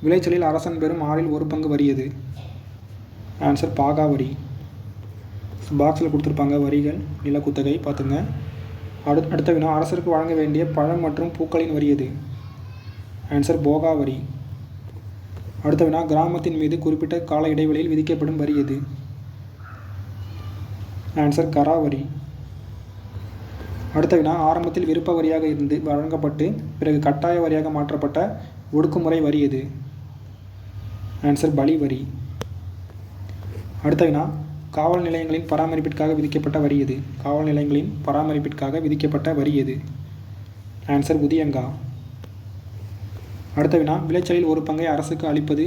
விளைச்சலில் அரசன் பெறும் 1/6 பங்கு வரி எது? ஆன்சர் பாகா வரி. பாக்ஸில் கொடுத்துருப்பாங்க வரிகள், நிலக்குத்தகை பார்த்துங்க. அடுத்த வினா, அரசருக்கு வழங்க வேண்டிய பழம் மற்றும் பூக்களின் வரி எது? ஆன்சர் போகா வரி. அடுத்த வினா, கிராமத்தின் மீது குறிப்பிட்ட கால இடைவெளியில் விதிக்கப்படும் வரி எது? ஆன்சர் கரா வரி. அடுத்த வினா, ஆரம்பத்தில் விருப்ப வரியாக இருந்து வழங்கப்பட்டு பிறகு கட்டாய வரியாக மாற்றப்பட்ட ஒடுக்குமுறை வரி எது? ஆன்சர் பலி வரி. அடுத்த வினா, காவல் நிலையங்களின் பராமரிப்பிற்காக விதிக்கப்பட்ட வரி எது? காவல் நிலையங்களின் பராமரிப்பிற்காக விதிக்கப்பட்ட வரி எது? ஆன்சர் உதியங்கா. அடுத்த வினா, விளைச்சலில் 1 பங்கை அரசுக்கு அளிப்பது?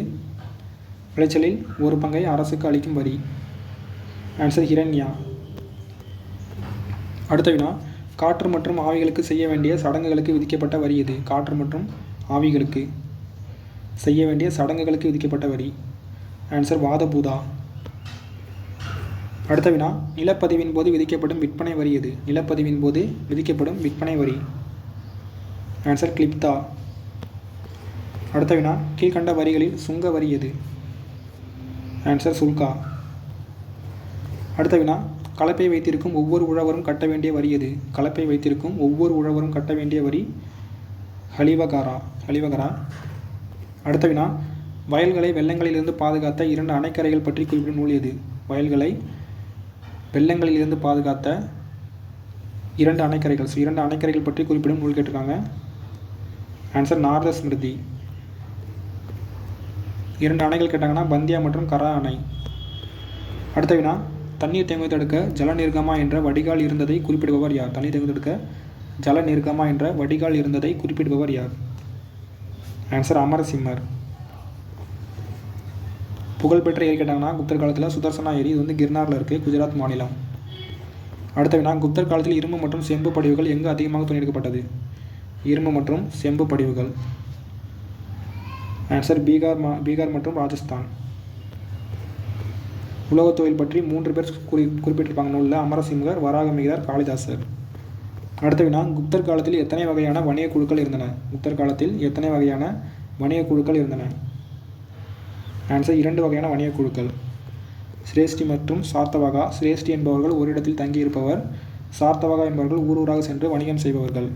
விளைச்சலில் 1 பங்கை அரசுக்கு அளிக்கும் வரி. ஆன்சர் ஹிரண்யா. அடுத்த வினா, காற்று மற்றும் ஆவிகளுக்கு செய்ய வேண்டிய சடங்குகளுக்கு விதிக்கப்பட்ட வரி எது? காற்று மற்றும் ஆவிகளுக்கு செய்ய வேண்டிய சடங்குகளுக்கு விதிக்கப்பட்ட வரி. ஆன்சர் வாதபூதா. அடுத்த வினா, நிலப்பதிவின் போது விதிக்கப்படும் விற்பனை வரி எது? நிலப்பதிவின் போது விதிக்கப்படும் விற்பனை வரி. ஆன்சர் கிளிப்தா. அடுத்த வினா, கீழ்கண்ட வரிகளில் சுங்க வரி எது? ஆன்சர் சுல்கா. அடுத்த வினா, கலப்பை வைத்திருக்கும் ஒவ்வொரு உழவரும் கட்ட வேண்டிய வரி எது? கலப்பை வைத்திருக்கும் ஒவ்வொரு உழவரும் கட்ட வேண்டிய வரி ஹலிவகரா. அடுத்த வினா, வயல்களை வெள்ளங்களிலிருந்து பாதுகாத்த 2 அணைக்கரைகள் பற்றி குறிப்பிடும் நூல் எது? வயல்களை வெள்ளங்களிலிருந்து பாதுகாத்த 2 அணைக்கரைகள் 2 அணைக்கரைகள் பற்றி குறிப்பிடும் நூல் கேட்டிருக்காங்க. ஆன்சர் நாரத ஸ்மிருதி. 2 அணைகள் கேட்டாங்கன்னா பந்தியா மற்றும் கரா அணை. அடுத்த வினா, தண்ணீர் தேங்குவதை தடுக்க ஜல நிர்கமா என்ற வடிகால் இருந்ததை குறிப்பிடுபவர் யார்? தண்ணீர் தேங்குவதை தடுக்க ஜல நிர்கமா என்ற வடிகால் இருந்ததை குறிப்பிடுபவர் யார்? ஆன்சர் அமரசிம்மர். புகழ்பெற்ற ஏரி கேட்டாங்கன்னா குப்தர் காலத்தில் சுதர்சனா ஏரி, இது கிர்னாரில் இருக்குது, குஜராத் மாநிலம். அடுத்த வினா, குப்தர் காலத்தில் இரும்பு மற்றும் செம்பு படிவுகள் எங்கு அதிகமாக துணியெடுக்கப்பட்டது? இரும்பு மற்றும் செம்பு படிவுகள். ஆன்சர் பீகார் மற்றும் ராஜஸ்தான். உலோகத் தொழில் பற்றி 3 பேர் குறிப்பிட்டிருப்பாங்க நூலில், அமரசிம்மர், வராகமிகிரர், காளிதாசர். அடுத்த வினா, குப்தர் காலத்தில் எத்தனை வகையான வணிக குழுக்கள் இருந்தன? குப்தர் காலத்தில் எத்தனை வகையான வணிக குழுக்கள் இருந்தன? ஆன்சர் 2 வகையான வணிக குழுக்கள், சிரேஷ்டி மற்றும் சார்த்தவகா. சிரேஷ்டி என்பவர்கள் ஒரு இடத்தில் தங்கியிருப்பவர், சார்த்தவகா என்பவர்கள் ஊர் ஊராக சென்று வணிகம் செய்பவர்கள்.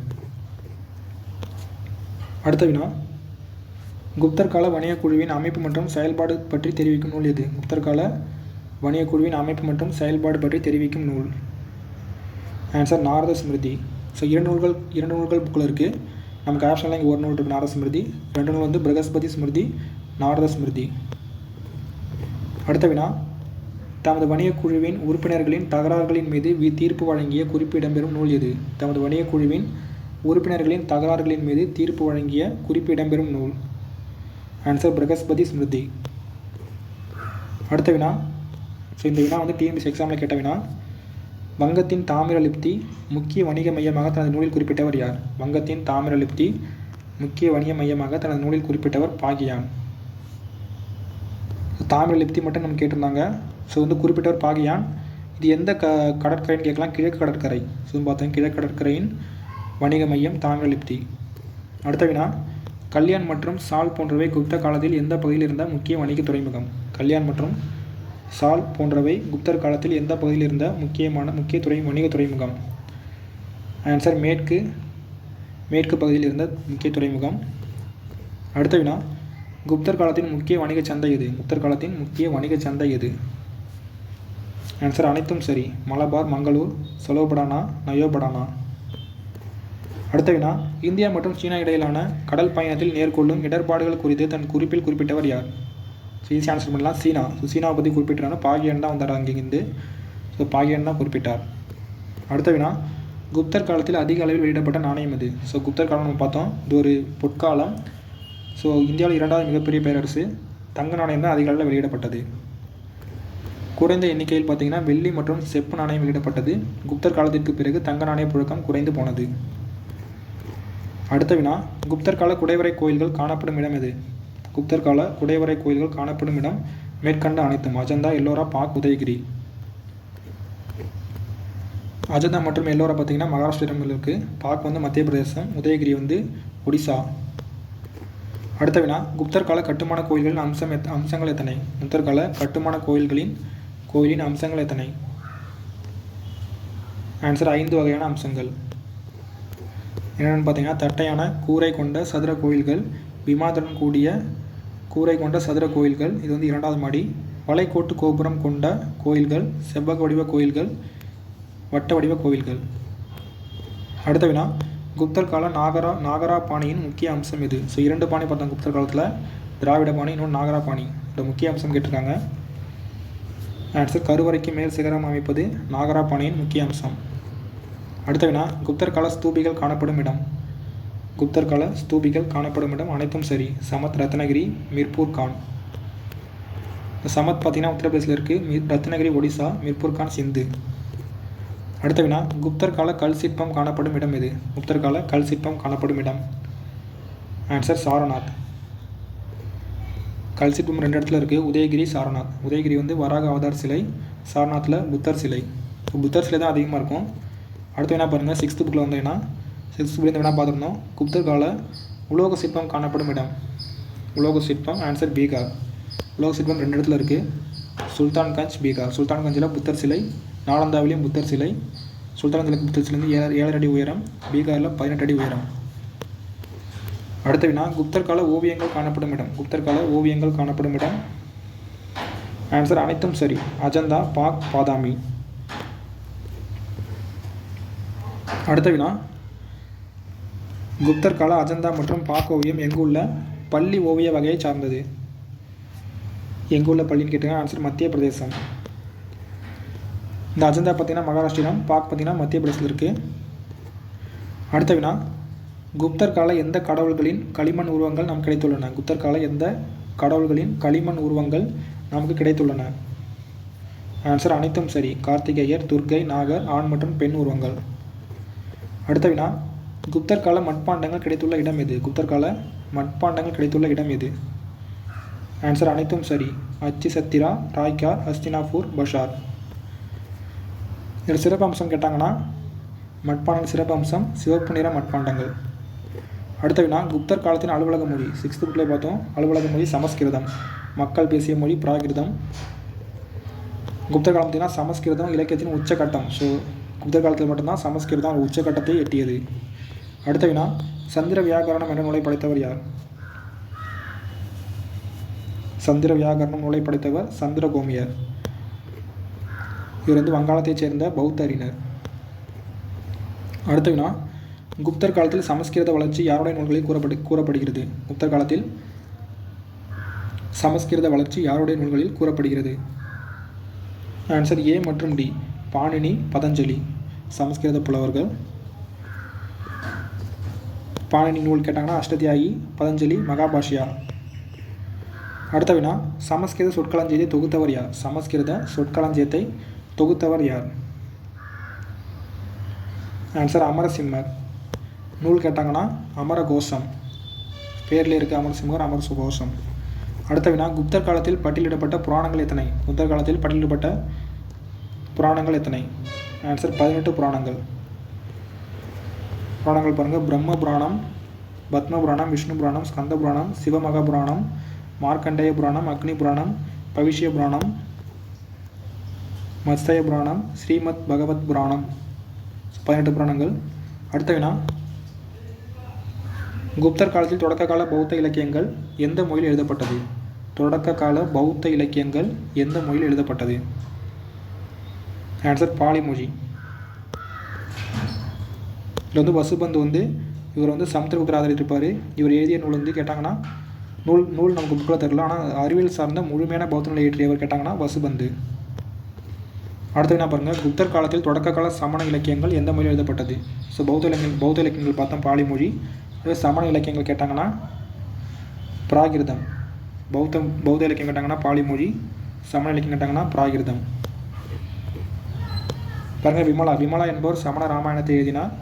அடுத்த வினா, குப்தர் கால வணிக குழுவின் அமைப்பு மற்றும் செயல்பாடு பற்றி தெரிவிக்கும் நூல் எது? குப்தர் கால வணிக குழுவின் அமைப்பு மற்றும் செயல்பாடு பற்றி தெரிவிக்கும் நூல். ஆன்சர் நாரத ஸ்மிருதி. ஸோ 2 நூல்கள் புக்கில் இருக்குது. நமக்கு ஆப்ஷனில் இங்கே ஒரு நூல் இருக்குது நாரத ஸ்மிருதி, 2 நூல் பிரகஸ்பதி ஸ்மிருதி, நாரத ஸ்மிருதி. அடுத்த வினா, தமது வணிக குழுவின் உறுப்பினர்களின் தகராறுகளின் மீது தீர்ப்பு வழங்கிய குறிப்பு இடம்பெறும் நூல் எது? தமது வணிக குழுவின் உறுப்பினர்களின் தகராறுகளின் மீது தீர்ப்பு வழங்கிய குறிப்பு இடம்பெறும் நூல். ஆன்சர் பிரகஸ்பதி ஸ்மிருதி. அடுத்த வினா, ஸோ இந்த வினா டிஎன்பிஎஸ்சி எக்ஸாமில் கேட்ட வினா, வங்கத்தின் தாமிரலிப்தி முக்கிய வணிக மையமாக தனது நூலில் குறிப்பிட்டவர் யார்? வங்கத்தின் தாமிரலிப்தி முக்கிய வணிக மையமாக தனது நூலில் குறிப்பிட்டவர் பாகியான். தாமிரலிப்தி மட்டும் நம்ம கேட்டிருந்தாங்க. ஸோ குறிப்பிட்டவர் பாகியான். இது எந்த கடற்கரைன்னு கேட்கலாம், கிழக்கு கடற்கரை. ஸோ பார்த்தோம் கிழக்கு கடற்கரையின் வணிக மையம் தாமிரலிப்தி. அடுத்த வினா, கல்யாண் மற்றும் சால் போன்றவை குப்த காலத்தில் எந்த பகுதியில் இருந்த முக்கிய வணிக துறைமுகம்? கல்யாண் மற்றும் சால் போன்றவை குப்தர் காலத்தில் எந்த பகுதியில் இருந்த முக்கிய வணிக துறைமுகம்? ஆன்சர் மேற்கு பகுதியில் இருந்த முக்கிய துறைமுகம். அடுத்த வினா, குப்தர் காலத்தின் முக்கிய வணிக சந்தை எது? குப்தர் காலத்தின் முக்கிய வணிக சந்தை எது? ஆன்சர் அனைத்தும் சரி, மலபார், மங்களூர், சலோபடானா, நயோபடானா. அடுத்த வினா, இந்தியா மற்றும் சீனா இடையிலான கடல் பயணத்தில் நேர்கொள்ளும் இடர்பாடுகள் குறித்து தன் குறிப்பில் குறிப்பிட்டவர் யார்? ஈஸி ஆன்சர் பண்ணலாம், சீனா. சீனாவை பற்றி குறிப்பிட்டாங்கன்னா பாகியான் தான் வந்தார் அங்கிருந்து. ஸோ பாகியான் தான் குறிப்பிட்டார். அடுத்த வினா, குப்தர் காலத்தில் அதிக அளவில் வெளியிடப்பட்ட நாணயம் எது? ஸோ குப்தர் காலம் நம்ம பார்த்தோம், இது ஒரு பொற்காலம். ஸோ இந்தியாவில் 2வது மிகப்பெரிய பேரரசு. தங்க நாணயம் தான் அதிக அளவில் வெளியிடப்பட்டது. குறைந்த எண்ணிக்கையில் பார்த்தீங்கன்னா வெள்ளி மற்றும் செப்பு நாணயம் வெளியிடப்பட்டது. குப்தர் காலத்திற்கு பிறகு தங்க நாணய புழக்கம் குறைந்து போனது. அடுத்த வினா, குப்தர் கால குடைவரை கோயில்கள் காணப்படும் இடம் எது? குப்தர் கால குடைவரை கோயில்கள் காணப்படும் இடம் மேற்கண்ட அனைத்தும்: அஜந்தா, எல்லோரா, பாக், உதயகிரி. அஜந்தா மற்றும் எல்லோரா பார்த்தீங்கன்னா மகாராஷ்டிரத்தில் இருக்குது. பாக் வந்து மத்திய பிரதேசம், உதயகிரி வந்து ஒடிசா. அடுத்த வினா, குப்தர் கால கட்டுமான கோயில்களின் அம்சங்கள் எத்தனை? குப்தர் கால கட்டுமான கோயிலின் அம்சங்கள் எத்தனை? ஆன்சர் 5 வகையான அம்சங்கள். என்னென்னு பார்த்தீங்கன்னா, தட்டையான கூரை கொண்ட சதுர கோயில்கள், விமானத்துடன் கூடிய கூரை கொண்ட சதுர கோயில்கள், இது வந்து 2வது மாடி. வளைகோட்டு கோபுரம் கொண்ட கோயில்கள், செவ்வக வடிவ கோயில்கள், வட்ட வடிவ கோயில்கள். அடுத்த வினா, குப்தர் கால நாகரா பாணியின் முக்கிய அம்சம் எது? ஸோ 2 பாணி பார்த்தோம் குப்தர் காலத்தில், திராவிட பாணி, இன்னொன்று நாகரா பாணி. இந்த முக்கிய அம்சம் கேட்டிருக்காங்க. ஆன்சர் கருவறைக்கு மேல் சிகரம் அமைப்பது நாகரா பாணியின் முக்கிய அம்சம். அடுத்த வினா, குப்தர் கால ஸ்தூபிகள் காணப்படும் இடம். குப்தர் கால ஸ்தூபிகள் காணப்படும் இடம் அனைத்தும் சரி. சமத், ரத்னகிரி, மிர்பூர் கான். இந்த சமத் பார்த்தீங்கன்னா உத்தரப்பிரதேசில் இருக்குது, ரத்னகிரி ஒடிசா, மிர்பூர் கான் சிந்து. அடுத்த வினா, குப்தர் கால கல் சிற்பம் காணப்படும் இடம் எது? குப்தர் கால கல் சிற்பம் காணப்படும் இடம் ஆன்சர் சாரநாத். கல் சிற்பம் 2 இடத்துல இருக்குது, உதயகிரி, சாரநாத். உதயகிரி வந்து வராக அவதார் சிலை, சாரநாத்தில் புத்தர் சிலை. புத்தர் சிலை தான் அதிகமாக இருக்கும். அடுத்த வினா பாருங்கள், 6th புக்கில் வந்தீங்கன்னா 6th புக்கில் இந்த வினா பார்த்துருந்தோம். குப்தர் கால உலோக சிற்பம் காணப்படும் இடம். உலோக சிற்பம் ஆன்சர் பீகார். உலோக சிற்பம் 2 இடத்துல இருக்குது, சுல்தான்கஞ்ச், பீகார். சுல்தான்கஞ்சில் புத்தர் சிலை, நாலந்தாவிலையும் புத்தர் சிலை. சுல்தான்கஞ்சில் புத்தர் சிலை வந்து 7 அடி உயரம், பீகாரில் 18 அடி உயரம். அடுத்த வினா, குப்தர் கால ஓவியங்கள் காணப்படும் இடம். குப்தர் கால ஓவியங்கள் காணப்படும் இடம் ஆன்சர் அனைத்தும் சரி. அஜந்தா, பாக், பாதாமி. அடுத்த வினா, குப்தர் கால அஜந்தா மற்றும் பாக் ஓவியம் எங்குள்ள பள்ளி ஓவிய வகையை சார்ந்தது? எங்குள்ள பள்ளின்னு கேட்டுங்க. ஆன்சர் மத்திய பிரதேசம். இந்த அஜந்தா பார்த்தீங்கன்னா மகாராஷ்டிரம், பாக் பார்த்தீங்கன்னா மத்திய பிரதேசத்தில் இருக்குது. அடுத்த வினா, குப்தர் கால எந்த கடவுள்களின் களிமண் உருவங்கள் நமக்கு கிடைத்துள்ளன? குப்தர் கால எந்த கடவுள்களின் களிமண் உருவங்கள் நமக்கு கிடைத்துள்ளன? ஆன்சர் அனைத்தும் சரி. கார்த்திகேயர், துர்க்கை, நாகர், ஆண் மற்றும் பெண் உருவங்கள். அடுத்த வினா, குப்தர் கால மட்பாண்டங்கள் கிடைத்துள்ள இடம் எது? குப்தர் கால மட்பாண்டங்கள் கிடைத்துள்ள இடம் எது? ஆன்சர் அனைத்தும் சரி. அச்சி சத்திரா, ராய்கார், ஹஸ்தினாபூர், பஷார். இதில் சிறப்பம்சம் கேட்டாங்கன்னா, மட்பாண்டங்கள் சிறப்பம்சம் சிவப்பு நிற மட்பாண்டங்கள். அடுத்த வினா, குப்தர் காலத்தின் அலுவலக மொழி. 6th புக்கில் பார்த்தோம், அலுவலக மொழி சமஸ்கிருதம். மக்கள் பேசிய மொழி பிராகிருதம். குப்தர் காலம் பார்த்தீங்கன்னா சமஸ்கிருதம் இலக்கியத்தின் உச்சகட்டம். ஸோ குப்தர் காலத்தில் மட்டும்தான் சமஸ்கிருதம் உச்சகட்டத்தை எட்டியது. அடுத்த வினா, சந்திர வியாகரணம் என்ற நூலை படைத்தவர் யார்? சந்திர வியாகரணம் நூலை படைத்தவர் சந்திரகோமியர். இவர் வந்து வங்காளத்தைச் சேர்ந்த பௌத்த அறிஞர். அடுத்த வினா, குப்தர் காலத்தில் சமஸ்கிருத வளர்ச்சி யாருடைய நூல்களில் கூறப்படுகிறது? குப்தர் காலத்தில் சமஸ்கிருத வளர்ச்சி யாருடைய நூல்களில் கூறப்படுகிறது? ஆன்சர் ஏ மற்றும் டி. பாணினி, பதஞ்சலி. சமஸ்கிருத புலவர்கள். பாணினி நூல் கேட்டாங்கன்னா அஷ்டத்தியாயி, பதஞ்சலி, மகாபாஷ்யா. அடுத்த வினா, சமஸ்கிருத சொற்களஞ்சியத்தை தொகுத்தவர் யார்? சமஸ்கிருத சொற்களஞ்சியத்தை தொகுத்தவர் யார்? ஆன்சர் அமரசிம்மர். நூல் கேட்டாங்கன்னா அமரகோஷம். பேரில் இருக்க அமரசிம்மர், அமரசுகோஷம். அடுத்த வினா, குப்தர் காலத்தில் பட்டியலிடப்பட்ட புராணங்கள் எத்தனை? குப்தர் காலத்தில் பட்டியலிடப்பட்ட புராணங்கள் எத்தனை? ஆன்சர் 18 புராணங்கள். புராணங்கள் பாருங்கள்: பிரம்ம புராணம், பத்ம புராணம், விஷ்ணு புராணம், ஸ்கந்த புராணம், சிவமகா புராணம், மார்க்கண்டேய புராணம், அக்னி புராணம், பவிஷ்ய புராணம், மத்ஸ்ய புராணம், ஸ்ரீமத் பகவத் புராணம். 18 புராணங்கள். அடுத்த வினா, குப்தர் காலத்தில் தொடக்க கால பௌத்த இலக்கியங்கள் எந்த மொழியில் எழுதப்பட்டது? தொடக்க கால பௌத்த இலக்கியங்கள் எந்த மொழியில் எழுதப்பட்டது? ஆன்சர் பாலி மொழி. இதில் வந்து வசுபந்து வந்து இவர் வந்து சமுத்திரகுப்தர் ஆதரித்திருப்பார். இவர் எழுதிய நூல் வந்து கேட்டாங்கன்னா நூல் நமக்கு புக்கில் தரல, ஆனால் அறிவியல் சார்ந்த முழுமையான பௌத்த நூலை இயற்றியவர் கேட்டாங்கன்னா வசுபந்து. அடுத்து என்ன பாருங்கள், குப்தர் காலத்தில் தொடக்க கால சமண இலக்கியங்கள் எந்த மொழியில் எழுதப்பட்டது? ஸோ பௌத்த இலக்கியங்கள் பார்த்தோம் பாலி மொழி. அதே சமண இலக்கியங்கள் கேட்டாங்கன்னா பிராகிருதம். பௌத்த இலக்கியம் கேட்டாங்கன்னா பாலி மொழி, சமண இலக்கியம் கேட்டாங்கன்னா பிராகிருதம். பாருங்கள், விமலா என்பவர் சமண ராமாயணத்தை எழுதினார்.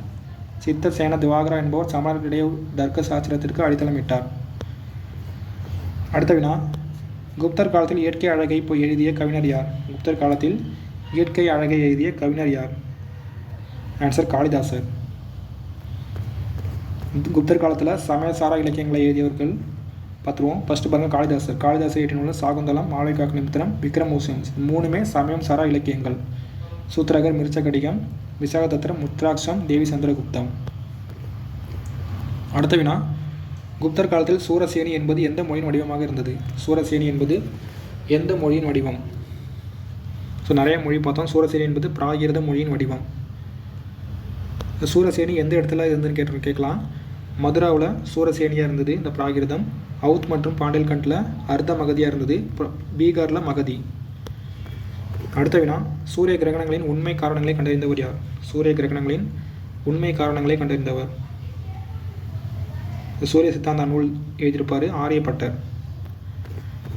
சித்த சேன திவாகரா என்பவர் சமணர்களிடையே தர்க்க சாஸ்திரத்திற்கு அடித்தளமிட்டார். அடுத்த வினா, குப்தர் காலத்தில் இயற்கை அழகை எழுதிய கவிஞர் யார்? குப்தர் காலத்தில் இயற்கை அழகை எழுதிய கவிஞர் யார்? ஆன்சர் காளிதாசர். குப்தர் காலத்தில் சமயசாரா இலக்கியங்களை எழுதியவர்கள் பார்த்துருவோம். ஃபஸ்ட்டு பாருங்கள், காளிதாசர் இயற்றிய நூல் சாகுந்தலம், மாலை காக்கு நிமித்திரம், விக்ரமோசியம். மூணுமே சமயம் சாரா இலக்கியங்கள். சூத்திரகர், மிருச்சகடிகம், விசாகதத்திரம், முத்ராட்சம், தேவி சந்திரகுப்தம். அடுத்த வினா, குப்தர் காலத்தில் சூரசேனி என்பது எந்த மொழியின் வடிவமாக இருந்தது? சூரசேனி என்பது எந்த மொழியின் வடிவம்? ஸோ நிறைய மொழி பார்த்தோம். சூரசேனி என்பது பிராகிருத மொழியின் வடிவம். சூரசேனி எந்த இடத்துல இருந்துன்னு கேட்கலாம். மதுராவில் சூரசேனியாக இருந்தது இந்த பிராகிருதம். அவுத் மற்றும் பாண்டேல்கண்டில் அர்த்த மகதியாக இருந்தது. பீகாரில் மகதி. அடுத்த வினா, சூரிய கிரகணங்களின் உண்மை காரணங்களை கண்டறிந்தவர் யார்? சூரிய கிரகணங்களின் உண்மை காரணங்களை கண்டறிந்தவர் சூரிய சித்தாந்தா நூல் எழுதியிருப்பார் ஆரியப்பட்டர்.